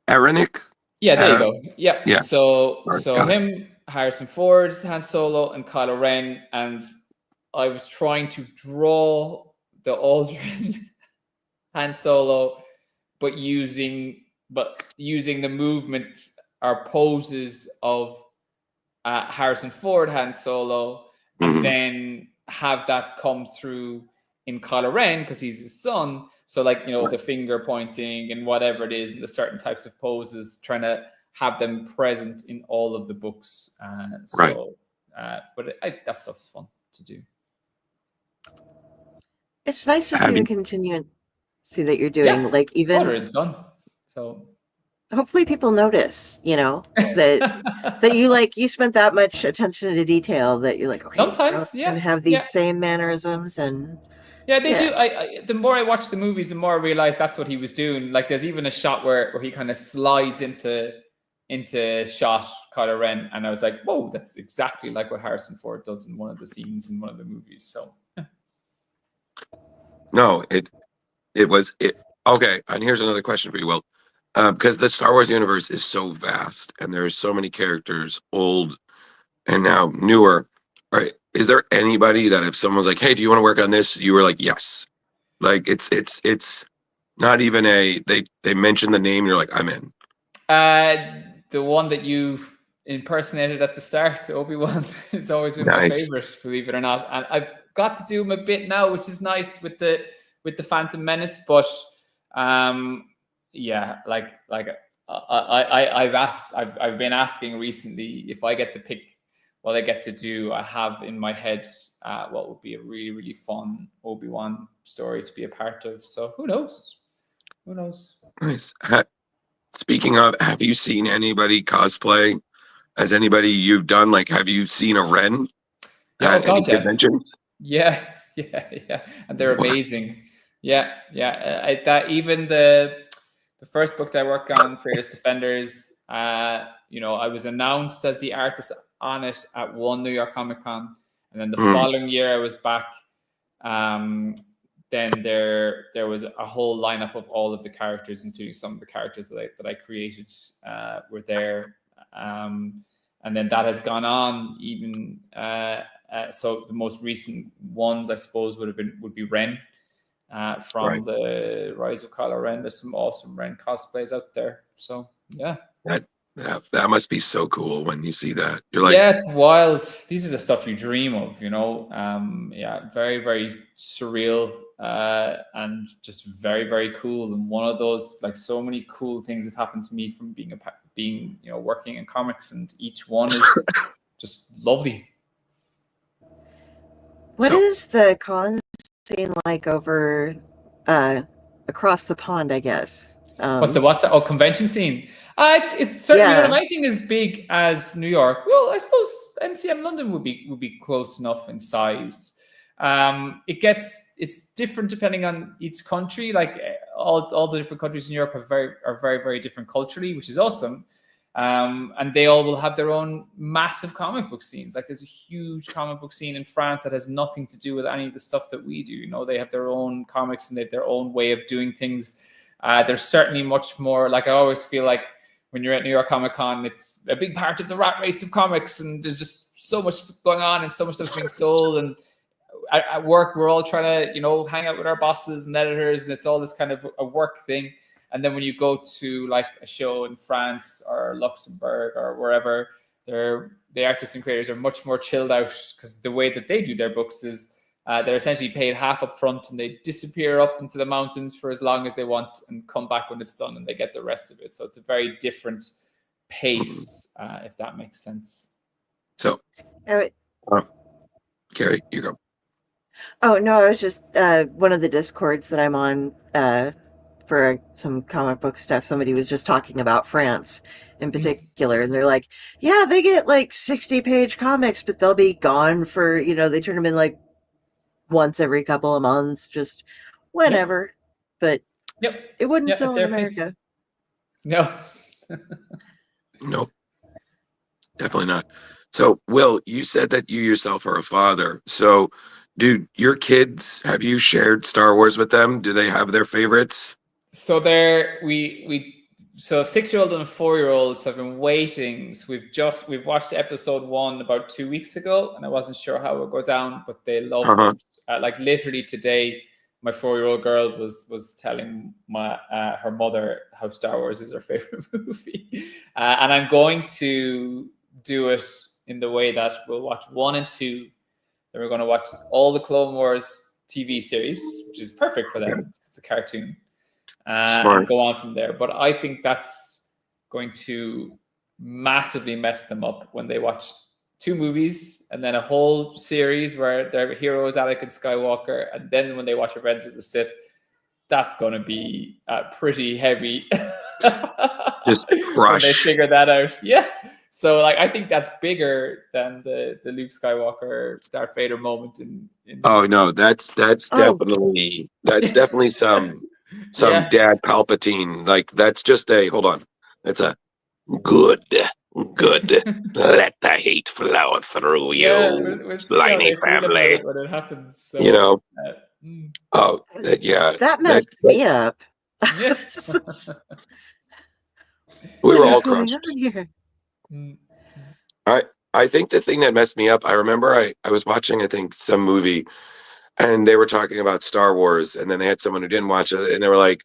Aronik. Yeah, there you go. Yeah. Yeah. So Got it. him, Harrison Ford, Han Solo, and Kylo Ren, and I was trying to draw the Aldrin Han Solo, but using the movement or poses of Harrison Ford Han Solo, and then have that come through in Kylo Ren because he's his son. So like the finger pointing and whatever it is, and the certain types of poses, trying to have them present in all of the books. But that stuff is fun to do. It's nice to see the continuity that you're doing. Yeah, Like it's father even and son. So hopefully people notice, that you spent that much attention to detail that you're like, okay, sometimes, gonna have these same mannerisms and yeah, they do. The more I watch the movies, the more I realize that's what he was doing. Like, there's even a shot where he kind of slides into shot Kylo Ren, and I was like, whoa, that's exactly like what Harrison Ford does in one of the scenes in one of the movies. So, no, it was it. Okay, and here's another question for you, Will, because the Star Wars universe is so vast, and there's so many characters, old and now newer. All right, is there anybody that if someone's like, "Hey, do you want to work on this?" You were like, "Yes." Like it's not even they mention the name, you're like, "I'm in." the one that you impersonated at the start, Obi-Wan, has always been my favorite, believe it or not. And I've got to do him a bit now, which is nice with the Phantom Menace. But yeah, I've been asking recently if I get to pick what I get to do. I have in my head what would be a really, really fun Obi-Wan story to be a part of. So who knows? Who knows? Nice. Speaking of, have you seen anybody cosplay? Has anybody you've done, like, have you seen a Ren Yeah, at any convention? Yeah, and they're amazing. Yeah. That even the first book that I worked on, Fearless Defenders, I was announced as the artist on it at one New York Comic Con, and then the following year I was back. Then there was a whole lineup of all of the characters, including some of the characters that I created were there. And then that has gone on even. So the most recent ones, I suppose, would be Ren from the Rise of Kylo Ren. There's some awesome Ren cosplays out there. So yeah. That must be so cool when you see that. You're like, Yeah, it's wild. These are the stuff you dream of, you know. Yeah, very, very surreal, and just very, very cool. And one of those, like, so many cool things have happened to me from being, you know, working in comics, and each one is just lovely. What so is the con scene like over across the pond, I guess? What's the convention scene? It's certainly not Yeah. anything as big as New York. Well, I suppose MCM London would be close enough in size. It's different depending on each country. Like all the different countries in Europe are very very different culturally, which is awesome. And they all will have their own massive comic book scenes. Like there's a huge comic book scene in France that has nothing to do with any of the stuff that we do. You know, they have their own comics and they have their own way of doing things. There's certainly much more, like I always feel like when you're at New York Comic Con, it's a big part of the rat race of comics, and there's just so much going on and so much that's being sold. And at work, we're all trying to, you know, hang out with our bosses and editors, and it's all this kind of a work thing. And then when you go to like a show in France or Luxembourg or wherever, the artists and creators are much more chilled out, because the way that they do their books is they're essentially paid half up front, and they disappear up into the mountains for as long as they want and come back when it's done, and they get the rest of it. So it's a very different pace, if that makes sense. so Oh, Carrie, you go. oh no, I was just one of the discords that I'm on for some comic book stuff. Somebody was just talking about France in particular, and they're like, yeah, they get like 60-page comics, but they'll be gone for, you know, they turn them in like once every couple of months, just whenever. But Yep. it wouldn't Yeah, sell at in their America. pace. No. Nope, definitely not. So, Will, you said that you yourself are a father. So, do your kids, have you shared Star Wars with them? Do they have their favorites? So so a 6-year-old and a 4-year-old have been waiting. So we've watched episode 1 about 2 weeks ago, and I wasn't sure how it would go down, but they loved Uh-huh. it. Like literally today, my 4-year-old girl was telling her mother how Star Wars is her favorite movie, and I'm going to do it in the way that we'll watch 1 and 2. Then we're going to watch all the Clone Wars TV series, which is perfect for them. It's a cartoon. And go on from there. But I think that's going to massively mess them up when they watch 2 movies and then a whole series where their hero is Anakin Skywalker, and then when they watch Revenge of the Sith, that's going to be pretty heavy. Just when crush. they figure that out. Yeah. So like I think that's bigger than the Luke Skywalker Darth Vader moment in Oh no, that's Oh. definitely some Yeah. dad Palpatine. Like that's just a hold on. That's a good. Let the hate flow through you, Yeah, we'll see how Sliney they feel about family. it when it happens. So, You know. mm, Oh yeah. That messed me up. yeah. We What were is all going crushed. on here? Mm, I think the thing that messed me up, I remember I was watching, I think, some movie, and they were talking about Star Wars, and then they had someone who didn't watch it, and they're like,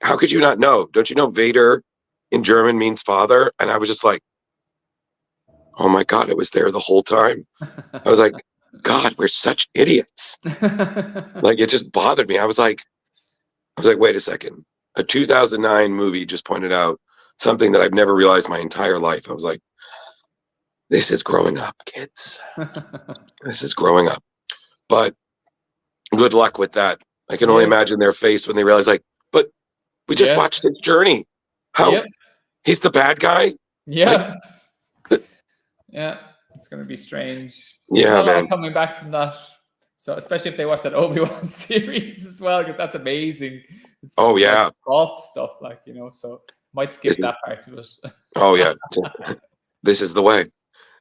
how could you not know? Don't you know Vader in German means father? And I was just like, oh my God, it was there the whole time. I was like, God, we're such idiots. Like it just bothered me. I was like, wait a second. A 2009 movie just pointed out something that I've never realized my entire life. I was like, this is growing up, kids. This is growing up. But good luck with that. I can only imagine their face when they realize, like, but we just watched his journey. How Yep. he's the bad guy? Yeah. Yeah. It's going to be strange. Yeah, There's a lot man. coming back from that. So especially if they watch that Obi-Wan series as well, because that's amazing. It's yeah. off stuff, like, you know, so might skip that part of it. Oh yeah. This is the way.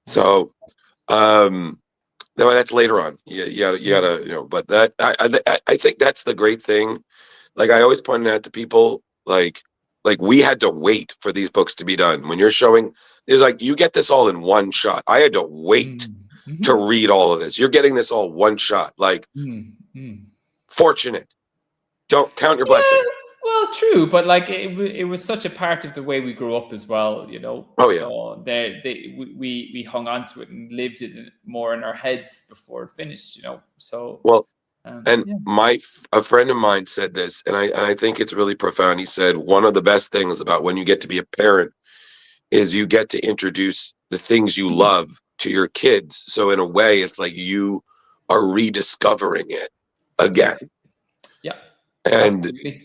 So no, that's later on. You gotta, you know, but that I think that's the great thing. Like I always point out to people, like we had to wait for these books to be done. When you're showing, it's like you get this all in one shot. I had to wait to read all of this. You're getting this all one shot. Like fortunate. Don't count your blessings. Well, true, but like it was such a part of the way we grew up as well, you know. Oh yeah. So we hung on to it and lived it more in our heads before it finished, you know. So Well, and yeah, a friend of mine said this, and I think it's really profound. He said one of the best things about when you get to be a parent is you get to introduce the things you love to your kids. So in a way, it's like you are rediscovering it again. yeah, And absolutely.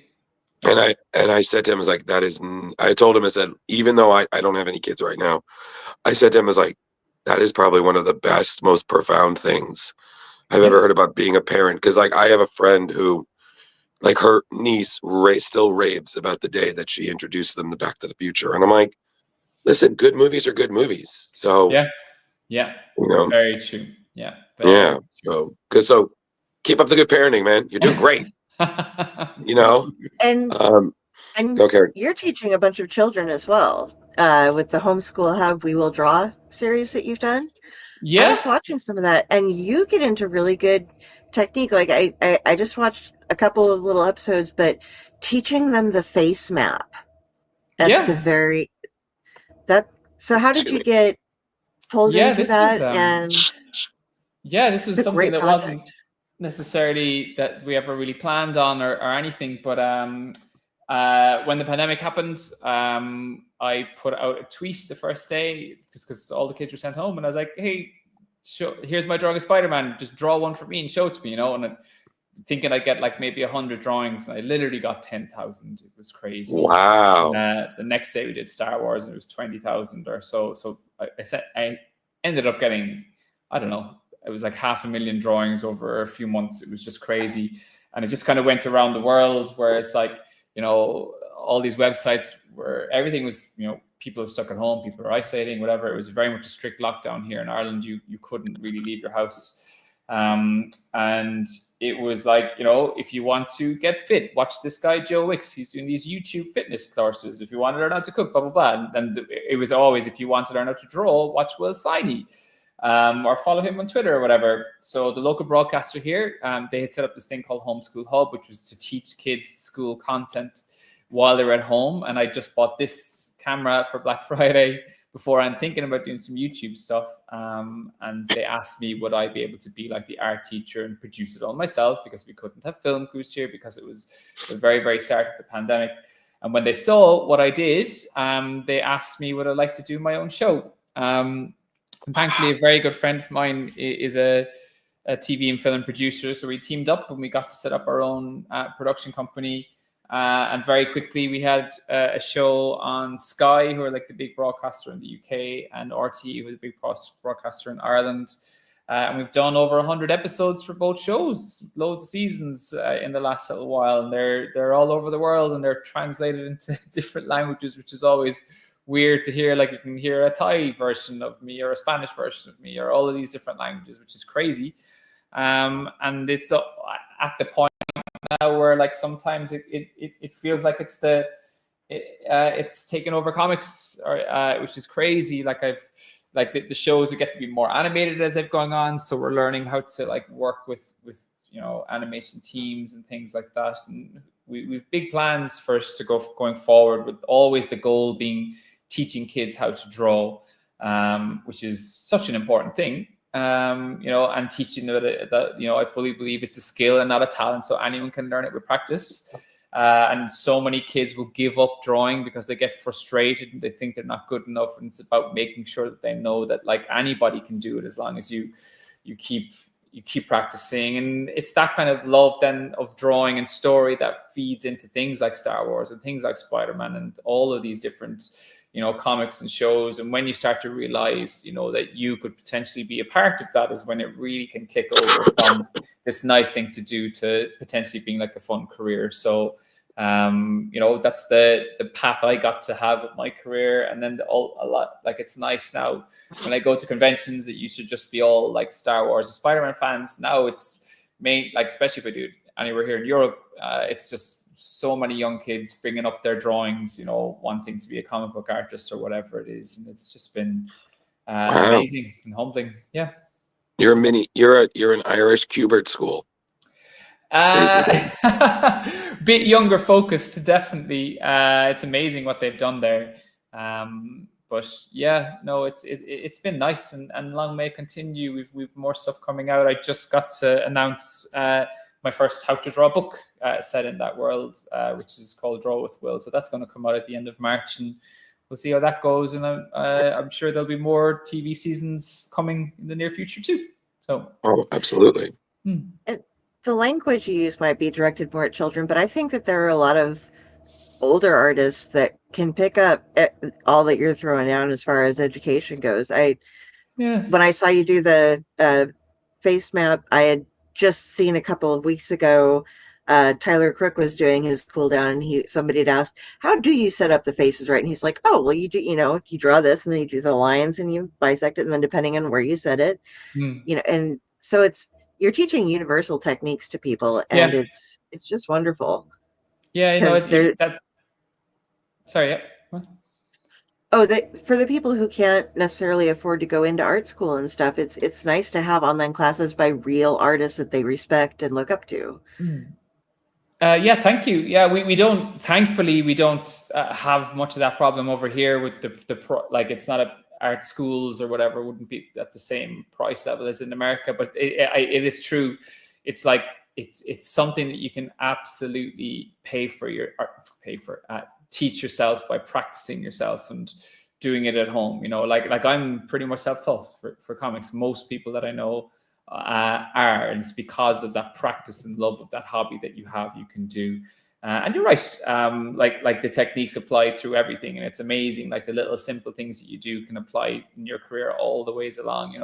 I said to him, I was like, I told him, I said, even though I don't have any kids right now, I said to him, I was like, that is probably one of the best, most profound things I've Yeah, ever heard about being a parent. Because like I have a friend who, like her niece still raves about the day that she introduced them to Back to the Future. And I'm like, listen, good movies are good movies. So, yeah, yeah. you know, Very true. Yeah, yeah. very So good. So keep up the good parenting, man. You're doing great. You Thank know, you. And um, and okay. you're teaching a bunch of children as well, with the Homeschool Hub We Will Draw series that you've done. I Yeah, was watching some of that, and you get into really good technique. Like I just watched a couple of little episodes, but teaching them the face map at the yeah, very that. So how did Excuse you me. get pulled yeah. into that? And This it's was a something great that wasn't project. necessarily that we ever really planned on or anything. But when the pandemic happened, I put out a tweet the first day just because all the kids were sent home, and I was like, "Hey, here's my drawing of Spider-Man. Just draw one for me and show it to me," you know. And thinking I'd get like maybe 100 drawings, and I literally got 10,000. It was crazy. And, Wow. the next day we did Star Wars, and it was 20,000 or so. So I ended up getting, I don't know, it was like 500,000 drawings over a few months. It was just crazy. And it just kind of went around the world where it's like, you know, all these websites where everything was, you know, people are stuck at home, people are isolating, whatever. It was very much a strict lockdown here in Ireland. You couldn't really leave your house. And it was like, you know, if you want to get fit, watch this guy Joe Wicks. He's doing these YouTube fitness courses. If you want to learn how to cook, blah blah blah. And it was always, if you want to learn how to draw, watch Will Sliney, or follow him on Twitter or whatever. So the local broadcaster here, they had set up this thing called Homeschool Hub, which was to teach kids school content while they were at home. And I just bought this camera for Black Friday before I'm thinking about doing some YouTube stuff. And they asked me, would I be able to be like the art teacher and produce it all myself, because we couldn't have film crews here because it was the very, very start of the pandemic. And when they saw what I did, they asked me, would I like to do my own show? And thankfully, a very good friend of mine is a TV and film producer. So we teamed up and we got to set up our own production company. And very quickly, we had a show on Sky, who are like the big broadcaster in the UK, and RTE, who is a big broadcaster in Ireland. And we've done over 100 episodes for both shows, loads of seasons in the last little while. And they're all over the world, and they're translated into different languages, which is always weird to hear. Like you can hear a Thai version of me or a Spanish version of me or all of these different languages, which is crazy. And it's at the point now where like sometimes it feels like it's taken over comics, or which is crazy. Like the shows that get to be more animated as they've gone on, so we're learning how to like work with you know, animation teams and things like that. And we've big plans for us to going forward, with always the goal being teaching kids how to draw, which is such an important thing. You know, and teaching that, you know, I fully believe it's a skill and not a talent, so anyone can learn it with practice. And so many kids will give up drawing because they get frustrated and they think they're not good enough. And it's about making sure that they know that like anybody can do it as long as you keep practicing. And it's that kind of love then of drawing and story that feeds into things like Star Wars and things like Spider-Man and all of these different, you know, comics and shows. And when you start to realize, you know, that you could potentially be a part of that, is when it really can click over from this nice thing to do to potentially being like a fun career. So, you know, that's the path I got to have with my career. And then a lot, like, it's nice now when I go to conventions, it used to just be all like Star Wars and Spider-Man fans. Now it's like, especially if I do anywhere here in Europe, it's just so many young kids bringing up their drawings, you know, wanting to be a comic book artist or whatever it is. And it's just been Wow. amazing and humbling. Yeah. You're an Irish Cubert school. Uh, bit younger focused, definitely. It's amazing what they've done there. But yeah, no, it's been nice, and long may it continue. We've more stuff coming out. I just got to announce my first How to Draw book set in that world, which is called Draw with Will. So that's going to come out at the end of March, and we'll see how that goes. And I'm sure there'll be more TV seasons coming in the near future too. So, Oh, absolutely. And the language you use might be directed more at children, but I think that there are a lot of older artists that can pick up all that you're throwing down as far as education goes. When I saw you do the face map, I had just seen a couple of weeks ago, Tyler Crook was doing his cool down, and somebody had asked, "How do you set up the faces right?" And he's like, "Oh, well, you do, you draw this, and then you do the lines, and you bisect it, and then depending on where you set it, and so you're teaching universal techniques to people, and it's just wonderful." Yeah, sorry, yeah. What? Oh, for the people who can't necessarily afford to go into art school and stuff, it's nice to have online classes by real artists that they respect and look up to. Yeah, thank you. Yeah, thankfully, we don't have much of that problem over here with like it's not art schools or whatever wouldn't be at the same price level as in America, but it is true. It's like, it's something that you can absolutely teach yourself by practicing yourself and doing it at home. Like I'm pretty much self-taught for comics. Most people that I know are, and it's because of that practice and love of that hobby that you can do. And you're right. Like the techniques apply through everything, and it's amazing. Like the little simple things that you do can apply in your career all the ways along.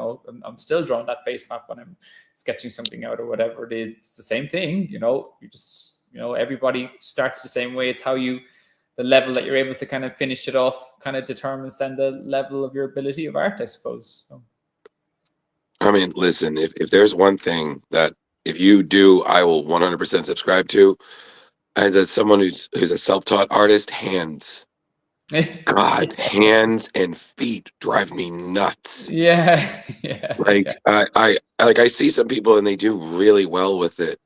I'm still drawing that face map when I'm sketching something out or whatever it is. It's the same thing. You just everybody starts the same way. It's the level that you're able to kind of finish it off kind of determines then the level of your ability of art, I suppose. So. I mean, listen, if there's one thing that if you do, I will 100% subscribe to, as someone who's a self-taught artist, hands. God, hands and feet drive me nuts. Yeah. I see some people and they do really well with it,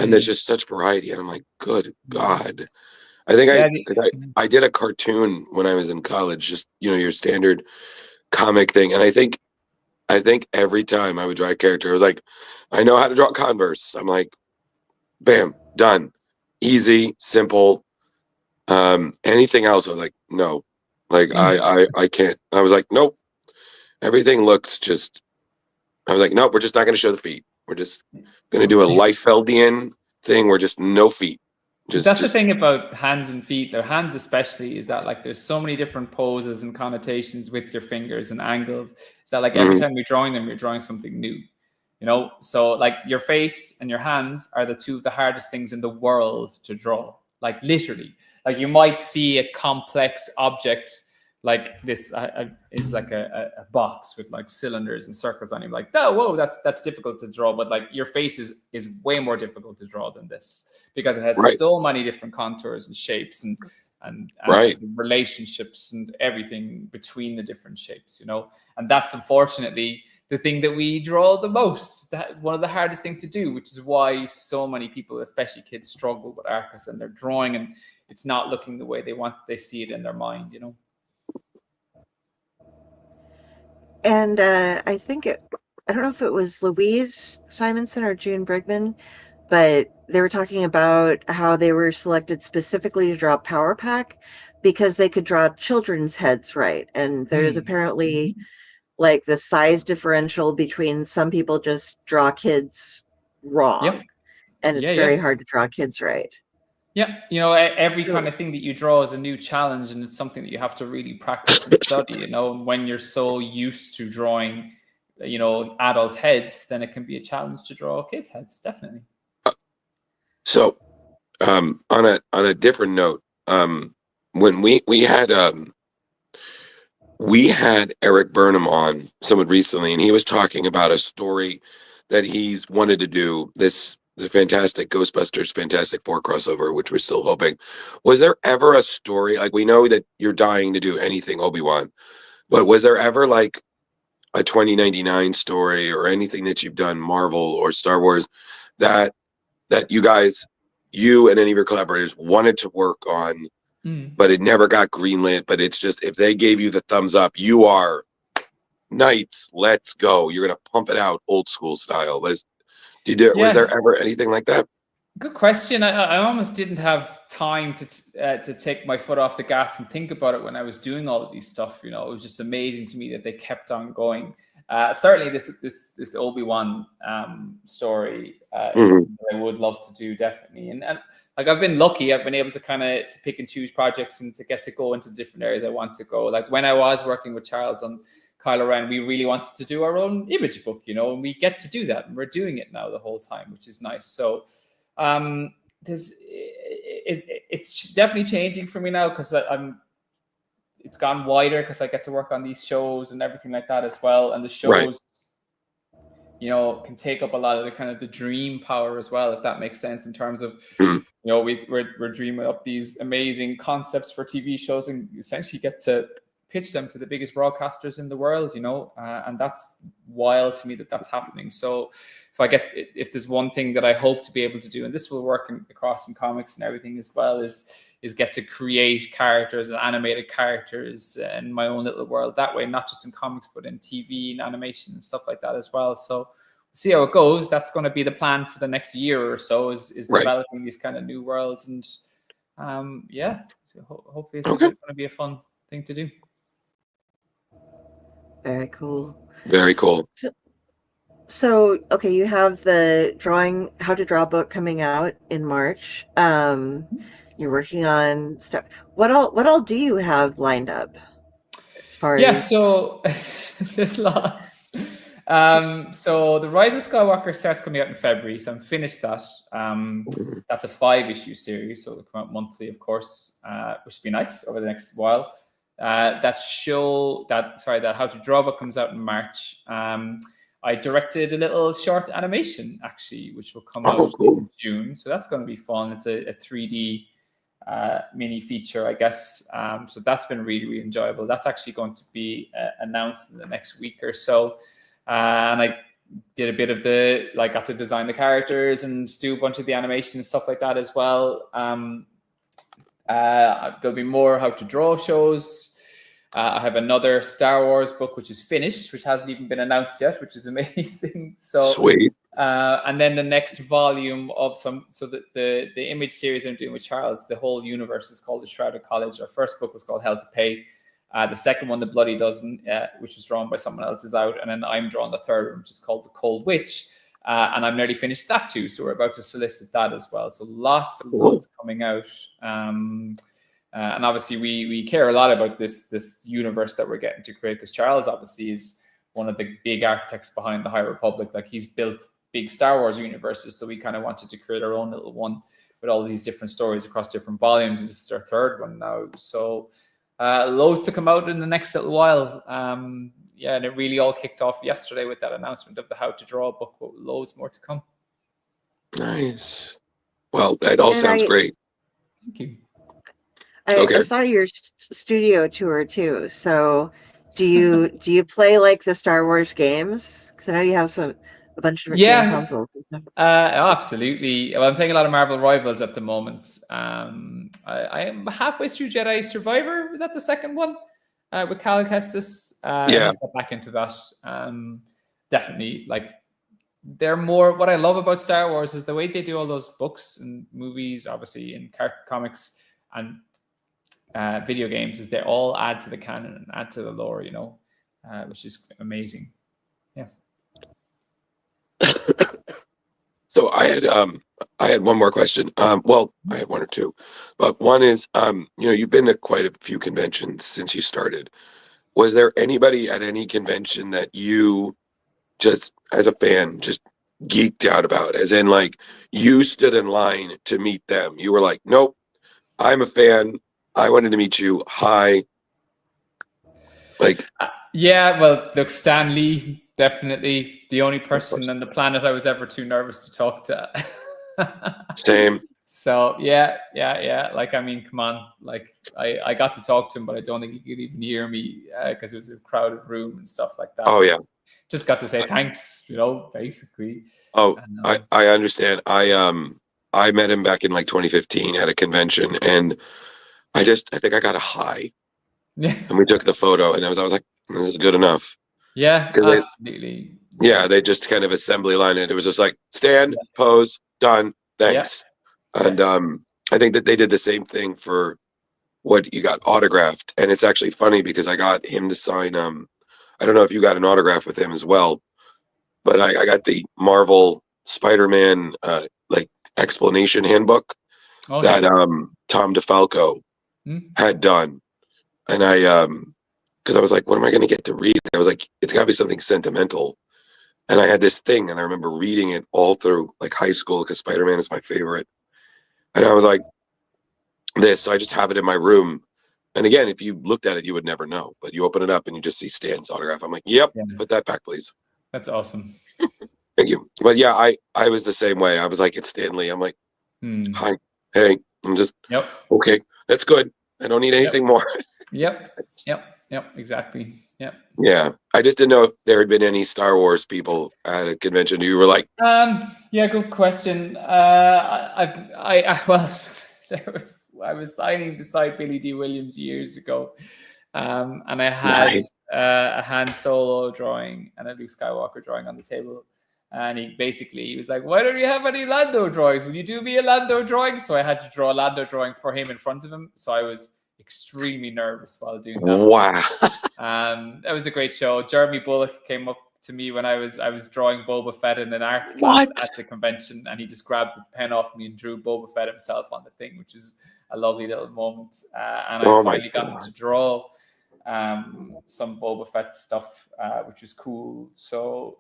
and there's just such variety, and I'm like, good God. I think I did a cartoon when I was in college, just your standard comic thing, and I think every time I would draw a character, it was like, I know how to draw Converse. I'm like, bam, done, easy, simple. Anything else, I was like, no, like I can't. I was like, nope. Everything looks just. I was like, nope. We're just not going to show the feet. We're just going to do a Liefeldian thing. We're just no feet. That's the thing about hands and feet, or hands especially, is that like there's so many different poses and connotations with your fingers and angles. Is that like every time you're drawing them, you're drawing something new. So like your face and your hands are the two of the hardest things in the world to draw. Like literally, like you might see a complex object like this is like a box with like cylinders and circles on it. Like, oh, whoa, that's difficult to draw. But like your face is way more difficult to draw than this, because it has so many different contours and shapes and relationships and everything between the different shapes, and that's unfortunately the thing that we draw the most. That one of the hardest things to do, which is why so many people, especially kids, struggle with artists and they're drawing and it's not looking the way they see it in their mind, And I think I don't know if it was Louise Simonson or June Brigman, but they were talking about how they were selected specifically to draw Power Pack because they could draw children's heads right. And there's apparently like the size differential between some people just draw kids wrong. And it's very hard to draw kids right. Yeah, every kind of thing that you draw is a new challenge, and it's something that you have to really practice and study, when you're so used to drawing, adult heads, then it can be a challenge to draw kids' heads, definitely. So, on a different note, when we had Eric Burnham on somewhat recently, and he was talking about a story that he's wanted to do, the fantastic Ghostbusters Fantastic Four crossover, which we're still hoping. Was there ever a story, like, we know that you're dying to do anything Obi-Wan, but was there ever like a 2099 story or anything that you've done, Marvel or Star Wars, that you guys you and any of your collaborators wanted to work on, but it never got greenlit. But it's just, if they gave you the thumbs up, you are Knights, let's go. You're gonna pump it out old school style. Was there ever anything like that? Good question. I almost didn't have time to take my foot off the gas and think about it when I was doing all of these stuff. You know, it was just amazing to me that they kept on going. Certainly, this Obi-Wan story is something that I would love to do, definitely. And like, I've been lucky. I've been able to kind of to pick and choose projects and to get to go into different areas I want to go. Like when I was working with Charles on Kylo Ren, we really wanted to do our own image book, you know, and we get to do that, and we're doing it now the whole time, which is nice. So it's definitely changing for me now, because it's gone wider, because I get to work on these shows and everything like that as well. And the shows, you know, can take up a lot of the kind of the dream power as well, if that makes sense, in terms of, you know, we're dreaming up these amazing concepts for TV shows and essentially get to pitch them to the biggest broadcasters in the world, you know, and that's wild to me that that's happening. So if there's one thing that I hope to be able to do, and this will work across in comics and everything as well, is get to create characters and animated characters in my own little world that way, not just in comics, but in TV and animation and stuff like that as well. So we'll see how it goes. That's going to be the plan for the next year or so, is developing these kind of new worlds. And so hopefully it's going to be a fun thing to do. Very cool. Very cool. So, okay, you have the How to Draw book coming out in March. You're working on stuff. What all do you have lined up as far as? So there's lots. So the Rise of Skywalker starts coming out in February, so I'm finished that. That's a 5-issue series, so it'll come out monthly, of course, which would be nice over the next while. That How to Draw book comes out in March. I directed a little short animation, actually, which will come out in June. So that's going to be fun. It's a 3D mini feature, I guess. So that's been really, really enjoyable. That's actually going to be announced in the next week or so. And I did a bit of got to design the characters and do a bunch of the animation and stuff like that as well. There'll be more How to Draw shows. I have another Star Wars book which is finished, which hasn't even been announced yet, which is amazing. So sweet. And then the next volume of the image series I'm doing with Charles, the whole universe is called The Shrouded College. Our first book was called Hell to Pay. The second one, The Bloody Dozen, which was drawn by someone else, is out, and then I'm drawing the third one, which is called The Cold Witch. And I'm nearly finished that too, so we're about to solicit that as well. So lots coming out. And obviously we care a lot about this universe that we're getting to create, because Charles obviously is one of the big architects behind the High Republic. Like, he's built big Star Wars universes, so we kind of wanted to create our own little one with all these different stories across different volumes. This is our third one now. So loads to come out in the next little while. And it really all kicked off yesterday with that announcement of the How to Draw book, with loads more to come. Nice. Well, that all sounds great. Thank you. I saw your studio tour too. So do you play like the Star Wars games? Because I know you have a bunch of different game consoles and stuff. Absolutely. Well, I'm playing a lot of Marvel Rivals at the moment. I am halfway through Jedi Survivor. Was that the second one? With Cal Kestis. I just got back into that. Definitely, like, they're more, what I love about Star Wars is the way they do all those books and movies, obviously, in comics and video games, is they all add to the canon and add to the lore, you know, which is amazing. Yeah. So I had one more question. Well, I had one or two, but one is, you've been to quite a few conventions since you started. Was there anybody at any convention that you just, as a fan, just geeked out about? As in, like, you stood in line to meet them. You were like, nope, I'm a fan. I wanted to meet you. Hi. Like, well, look, Stan Lee, definitely the only person on the planet I was ever too nervous to talk to. Same. So yeah. Like, I mean, come on. Like, I got to talk to him, but I don't think he could even hear me because it was a crowded room and stuff like that. Oh yeah. Just got to say thanks, you know, basically. Oh, I understand. I I met him back in like 2015 at a convention, and I think I got a high, Yeah. and we took the photo, and I was like, this is good enough. Yeah, 'Cause they- absolutely. Yeah, they just kind of assembly line it. It was just like stand, pose, done, thanks. And I think that they did the same thing for what you got autographed. And it's actually funny because I got him to sign. I don't know if you got an autograph with him as well, but I got the Marvel Spider-Man like explanation handbook Oh, that yeah. Tom DeFalco had done, and because I was like, what am I going to get to read? I was like, it's got to be something sentimental. And I had this thing, and I remember reading it all through like high school because Spider-Man is my favorite. And I was like, this. So I just have it in my room. And again, if you looked at it, you would never know. But you open it up and you just see Stan's autograph. I'm like, yep, put that back, please. That's awesome. Thank you. But yeah, I was the same way. I was like, it's Stanley. I'm like, hi, hey. I'm just okay. That's good. I don't need anything more. Yep. Exactly. Yep. Yeah, I just didn't know if there had been any Star Wars people at a convention. You were like, yeah, good question. Well, I was signing beside Billy D. Williams years ago, and I had a Han Solo drawing and a Luke Skywalker drawing on the table. And he was like, why don't you have any Lando drawings? Will you do me a Lando drawing? So I had to draw a Lando drawing for him in front of him. So I was extremely nervous while doing that. Wow. That was a great show. Jeremy Bullock came up to me when I was drawing Boba Fett in an art class at the convention, and he just grabbed the pen off me and drew Boba Fett himself on the thing, which was a lovely little moment. And I finally got him to draw some Boba Fett stuff, which was cool. So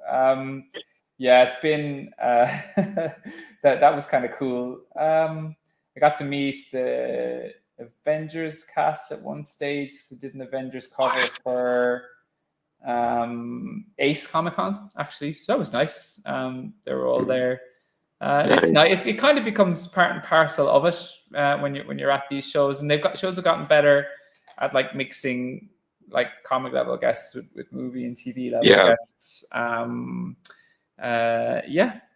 yeah, it's been that was kind of cool. I got to meet the Avengers cast at one stage. I did an Avengers cover for Ace Comic-Con, actually. So that was nice. They were all there. It's nice. It kind of becomes part and parcel of it when you're at these shows, and shows have gotten better at like mixing like comic level guests with movie and TV level guests.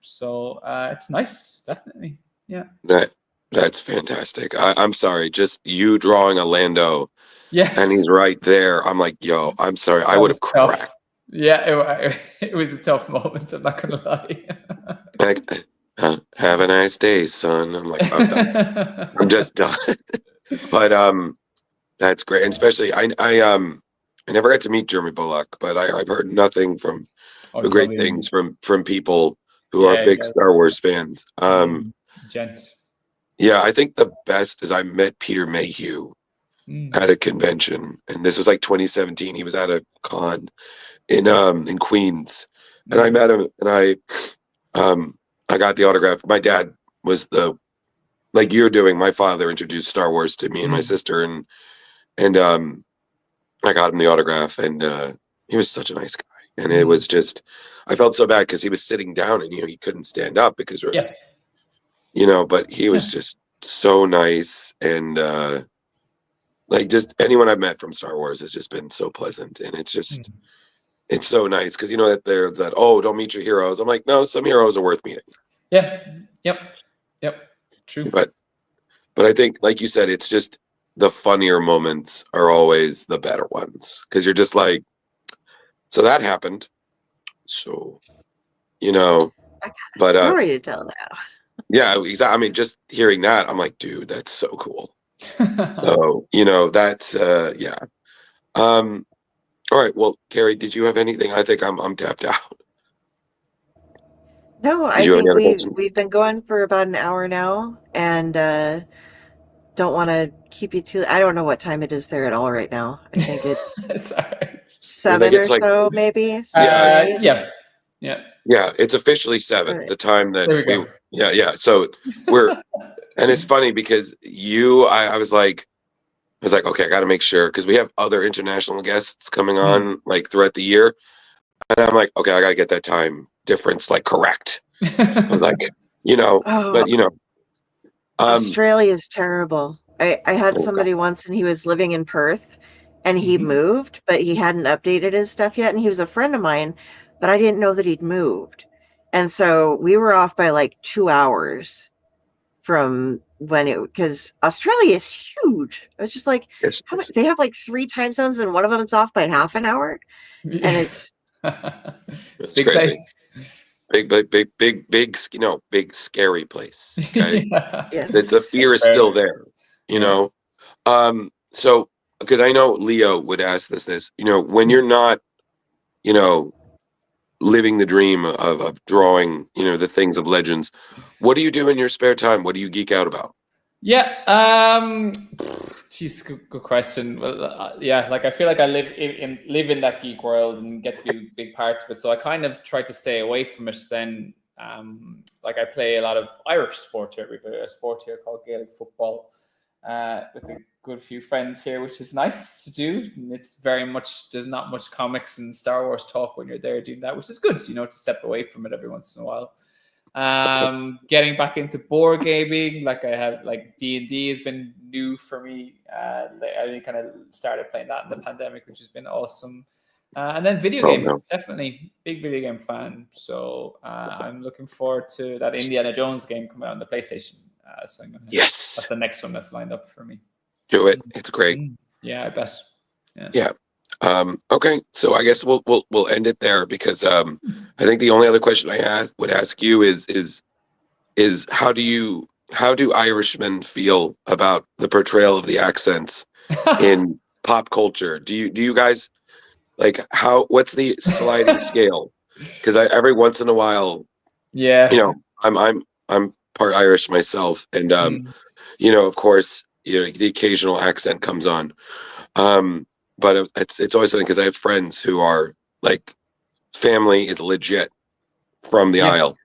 So it's nice, definitely. Yeah. That's fantastic. I'm sorry, just you drawing a Lando. Yeah. And he's right there. I'm like, yo, I'm sorry. I would have cracked. Yeah, it was a tough moment. I'm not gonna lie. Like, have a nice day, son. I'm like, I'm done. I'm just done. But that's great. And especially I never got to meet Jeremy Bullock, but I've heard nothing from great things from people who are big Star Wars fans. Gent. Yeah, I think the best is I met Peter Mayhew at a convention, and this was like 2017. He was at a con in Queens, and I met him, and I got the autograph. My dad was like you're doing. My father introduced Star Wars to me and my sister, and I got him the autograph, and he was such a nice guy. And it was just, I felt so bad because he was sitting down and he couldn't stand up because but he was just so nice, and like just anyone I've met from Star Wars has just been so pleasant, and it's just it's so nice because that there's that don't meet your heroes. I'm like, no, some heroes are worth meeting. Yeah. Yep. True. But I think, like you said, it's just the funnier moments are always the better ones because you're just like, so that happened, so I got a story to tell now. Yeah, exactly. I mean, just hearing that, I'm like, dude, that's so cool. So, that's yeah. All right. Well, Carrie, did you have anything? I think I'm tapped out. No, I think we've been going for about an hour now, and don't want to keep you too. I don't know what time it is there at all right now. I think it's it's all right. 7 or so, maybe. Yeah, it's officially 7. Right. The time that there we go. Yeah. So we're, and it's funny because I was like, okay, I got to make sure because we have other international guests coming on like throughout the year, and I'm like, okay, I got to get that time difference like correct. I'm like, but Australia is terrible. I had somebody once, and he was living in Perth, and he moved, but he hadn't updated his stuff yet, and he was a friend of mine, but I didn't know that he'd moved. And so we were off by like 2 hours. from when because Australia is huge. It's just like Yes, how much they have like 3 time zones and one of them's off by half an hour, and it's It's a it's big crazy. place. Big, big scary place. Okay, Yeah. the fear is Fair still enough. there. You Yeah. know, so because I know Leo would ask this. When you're not, you know, living the dream of drawing, the things of legends, what do you do in your spare time? What do you geek out about? Yeah. Geez, good question. Well, yeah, like I feel like I live in that geek world and get to be big parts of it. So I kind of try to stay away from it. Then, like I play a lot of Irish sport here. We have a sport here called Gaelic football, with a good few friends here, which is nice to do. And it's very much there's not much comics and Star Wars talk when you're there doing that, which is good. To step away from it every once in a while. Getting back into board gaming, like I have, like D&D has been new for me. I kind of started playing that in the pandemic, which has been awesome. And then video Oh, games, no. definitely big video game fan. So I'm looking forward to that Indiana Jones game coming out on the PlayStation. So that's Yes, the next one that's lined up for me. do it. It's great. Yeah, I bet. Yeah. Okay, so I guess we'll end it there because I think the only other question I would ask you is how do Irishmen feel about the portrayal of the accents in pop culture? Do you guys like what's the sliding scale? Because every once in a while, Yeah. I'm part Irish myself, and of course, the occasional accent comes on. But it's always funny because I have friends who are like family is legit from the Yeah. Isle,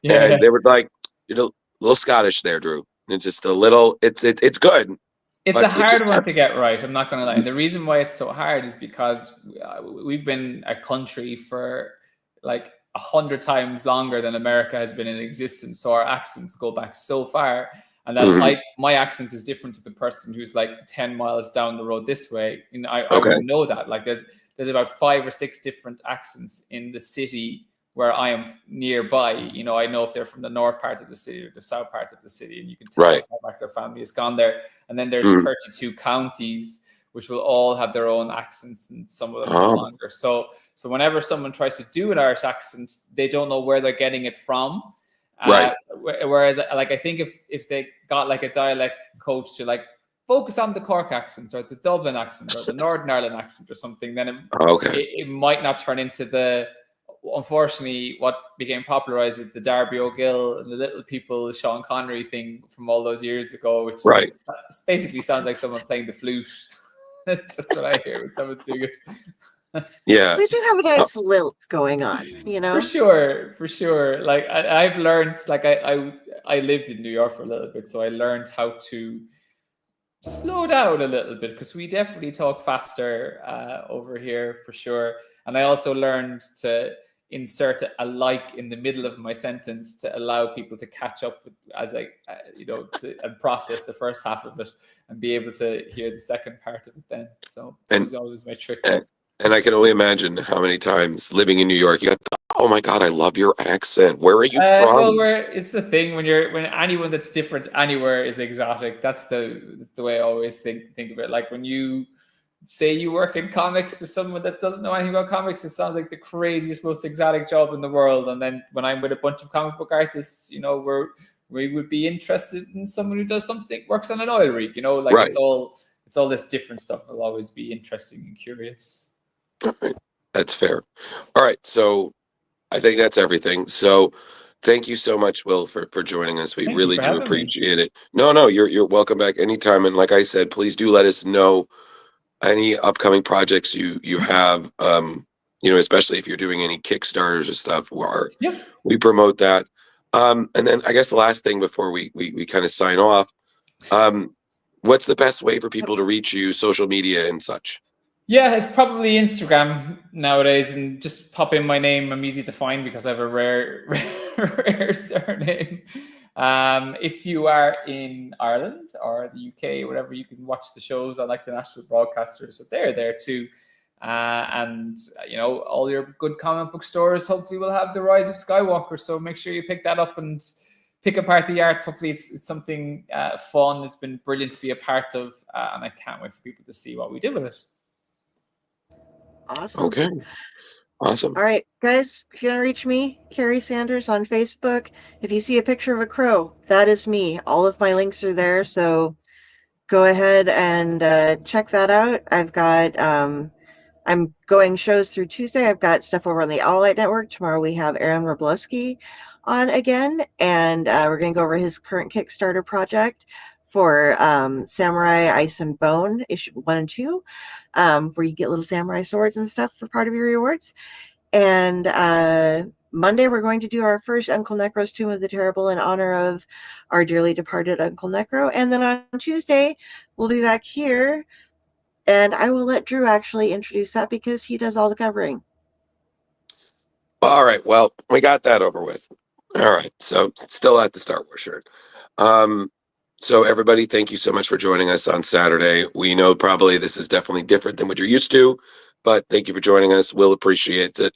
Yeah. and they were like, a little Scottish there, Drew. It's just a little. It's good, It's a but it just hard one to get right. I'm not going to lie. And the reason why it's so hard is because we've been a country for like 100 times longer than America has been in existence. So our accents go back so far, and that Mhm. my accent is different to the person who's like 10 miles down the road this way. And I Okay. wouldn't know that. Like there's about 5 or 6 different accents in the city where I am nearby. I know if they're from the north part of the city or the south part of the city, and you can tell Right. how far back their family has gone there. And then there's Mhm. 32 counties, which will all have their own accents, and some of them no Oh, longer. So whenever someone tries to do an Irish accent, they don't know where they're getting it from. right. Whereas, like, I think if they got like a dialect coach to like focus on the Cork accent or the Dublin accent or the Northern Ireland accent or something, then Okay. it might not turn into unfortunately what became popularized with the Darby O'Gill and the Little People Sean Connery thing from all those years ago, which Right. basically sounds like someone playing the flute. That's what I hear when someone's doing it. Yeah. we do have a nice lilt going on, For sure. Like I've learned, like I lived in New York for a little bit, so I learned how to slow down a little bit because we definitely talk faster over here for sure. And I also learned to insert a like in the middle of my sentence to allow people to catch up with, as I, and process the first half of it and be able to hear the second part of it then. So that And was always my trick. and I can only imagine how many times living in New York you got oh my God, I love your accent. Where are you from? It's the thing when anyone that's different anywhere is exotic. That's the way I always think of it. Like when you say you work in comics to someone that doesn't know anything about comics, it sounds like the craziest, most exotic job in the world. And then when I'm with a bunch of comic book artists, we would be interested in someone who works on an oil rig. Like Right. it's all this different stuff. It'll always be interesting and curious. All right. That's fair. All right. So I think that's everything. So thank you so much, Will, for joining us. We Thank you really for do having me. appreciate it. No, you're welcome back anytime. And like I said, please do let us know any upcoming projects you have. Especially if you're doing any Kickstarters or stuff, Yep. we promote that. And then I guess the last thing before we kind of sign off, what's the best way for people to reach you, social media and such? Yeah, it's probably Instagram nowadays, and just pop in my name. I'm easy to find because I have a rare, rare surname. If you are in Ireland or the UK, whatever, you can watch the shows. I like the national broadcasters, so they're there too. And all your good comic book stores hopefully will have the Rise of Skywalker. So make sure you pick that up and pick apart the arts. Hopefully it's something fun. It's been brilliant to be a part of, and I can't wait for people to see what we did with it. Awesome. Okay. Awesome. All right, guys, if you want to reach me, Carrie Sanders on Facebook. If you see a picture of a crow, that is me. All of my links are there, so go ahead and check that out. I've got I'm going shows through Tuesday. I've got stuff over on the All Light Network. Tomorrow we have Aaron Roblowski on again, and we're going to go over his current Kickstarter project for Samurai Ice and Bone, issue 1 and 2, where you get little samurai swords and stuff for part of your rewards. And Monday, we're going to do our first Uncle Necro's Tomb of the Terrible in honor of our dearly departed Uncle Necro. And then on Tuesday, we'll be back here, and I will let Drew actually introduce that because he does all the covering. All right. Well, we got that over with. All right. So still at the Star Wars shirt. So everybody, thank you so much for joining us on Saturday. We know probably this is definitely different than what you're used to, but thank you for joining us. We'll appreciate it.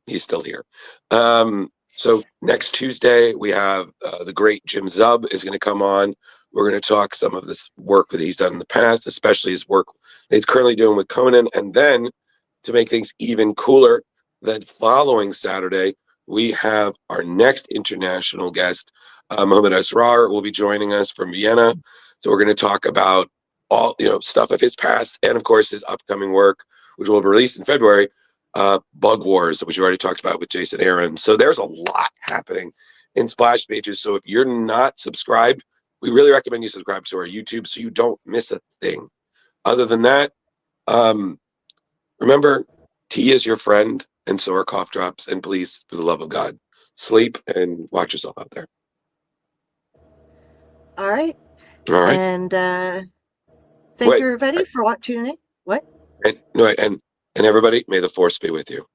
He's still here. So next Tuesday, we have the great Jim Zub is going to come on. We're going to talk some of this work that he's done in the past, especially his work that he's currently doing with Conan. And then to make things even cooler, that following Saturday, we have our next international guest, Mohamed Asrar, will be joining us from Vienna. So we're going to talk about all, stuff of his past and, of course, his upcoming work, which will be released in February, Bug Wars, which you already talked about with Jason Aaron. So there's a lot happening in Splash Pages. So if you're not subscribed, we really recommend you subscribe to our YouTube so you don't miss a thing. Other than that, remember, tea is your friend, and so are cough drops. And please, for the love of God, sleep and watch yourself out there. All right. All right. And thank you, everybody, for tuning in. What? And everybody, may the force be with you.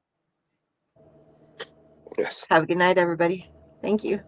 Yes. Have a good night, everybody. Thank you.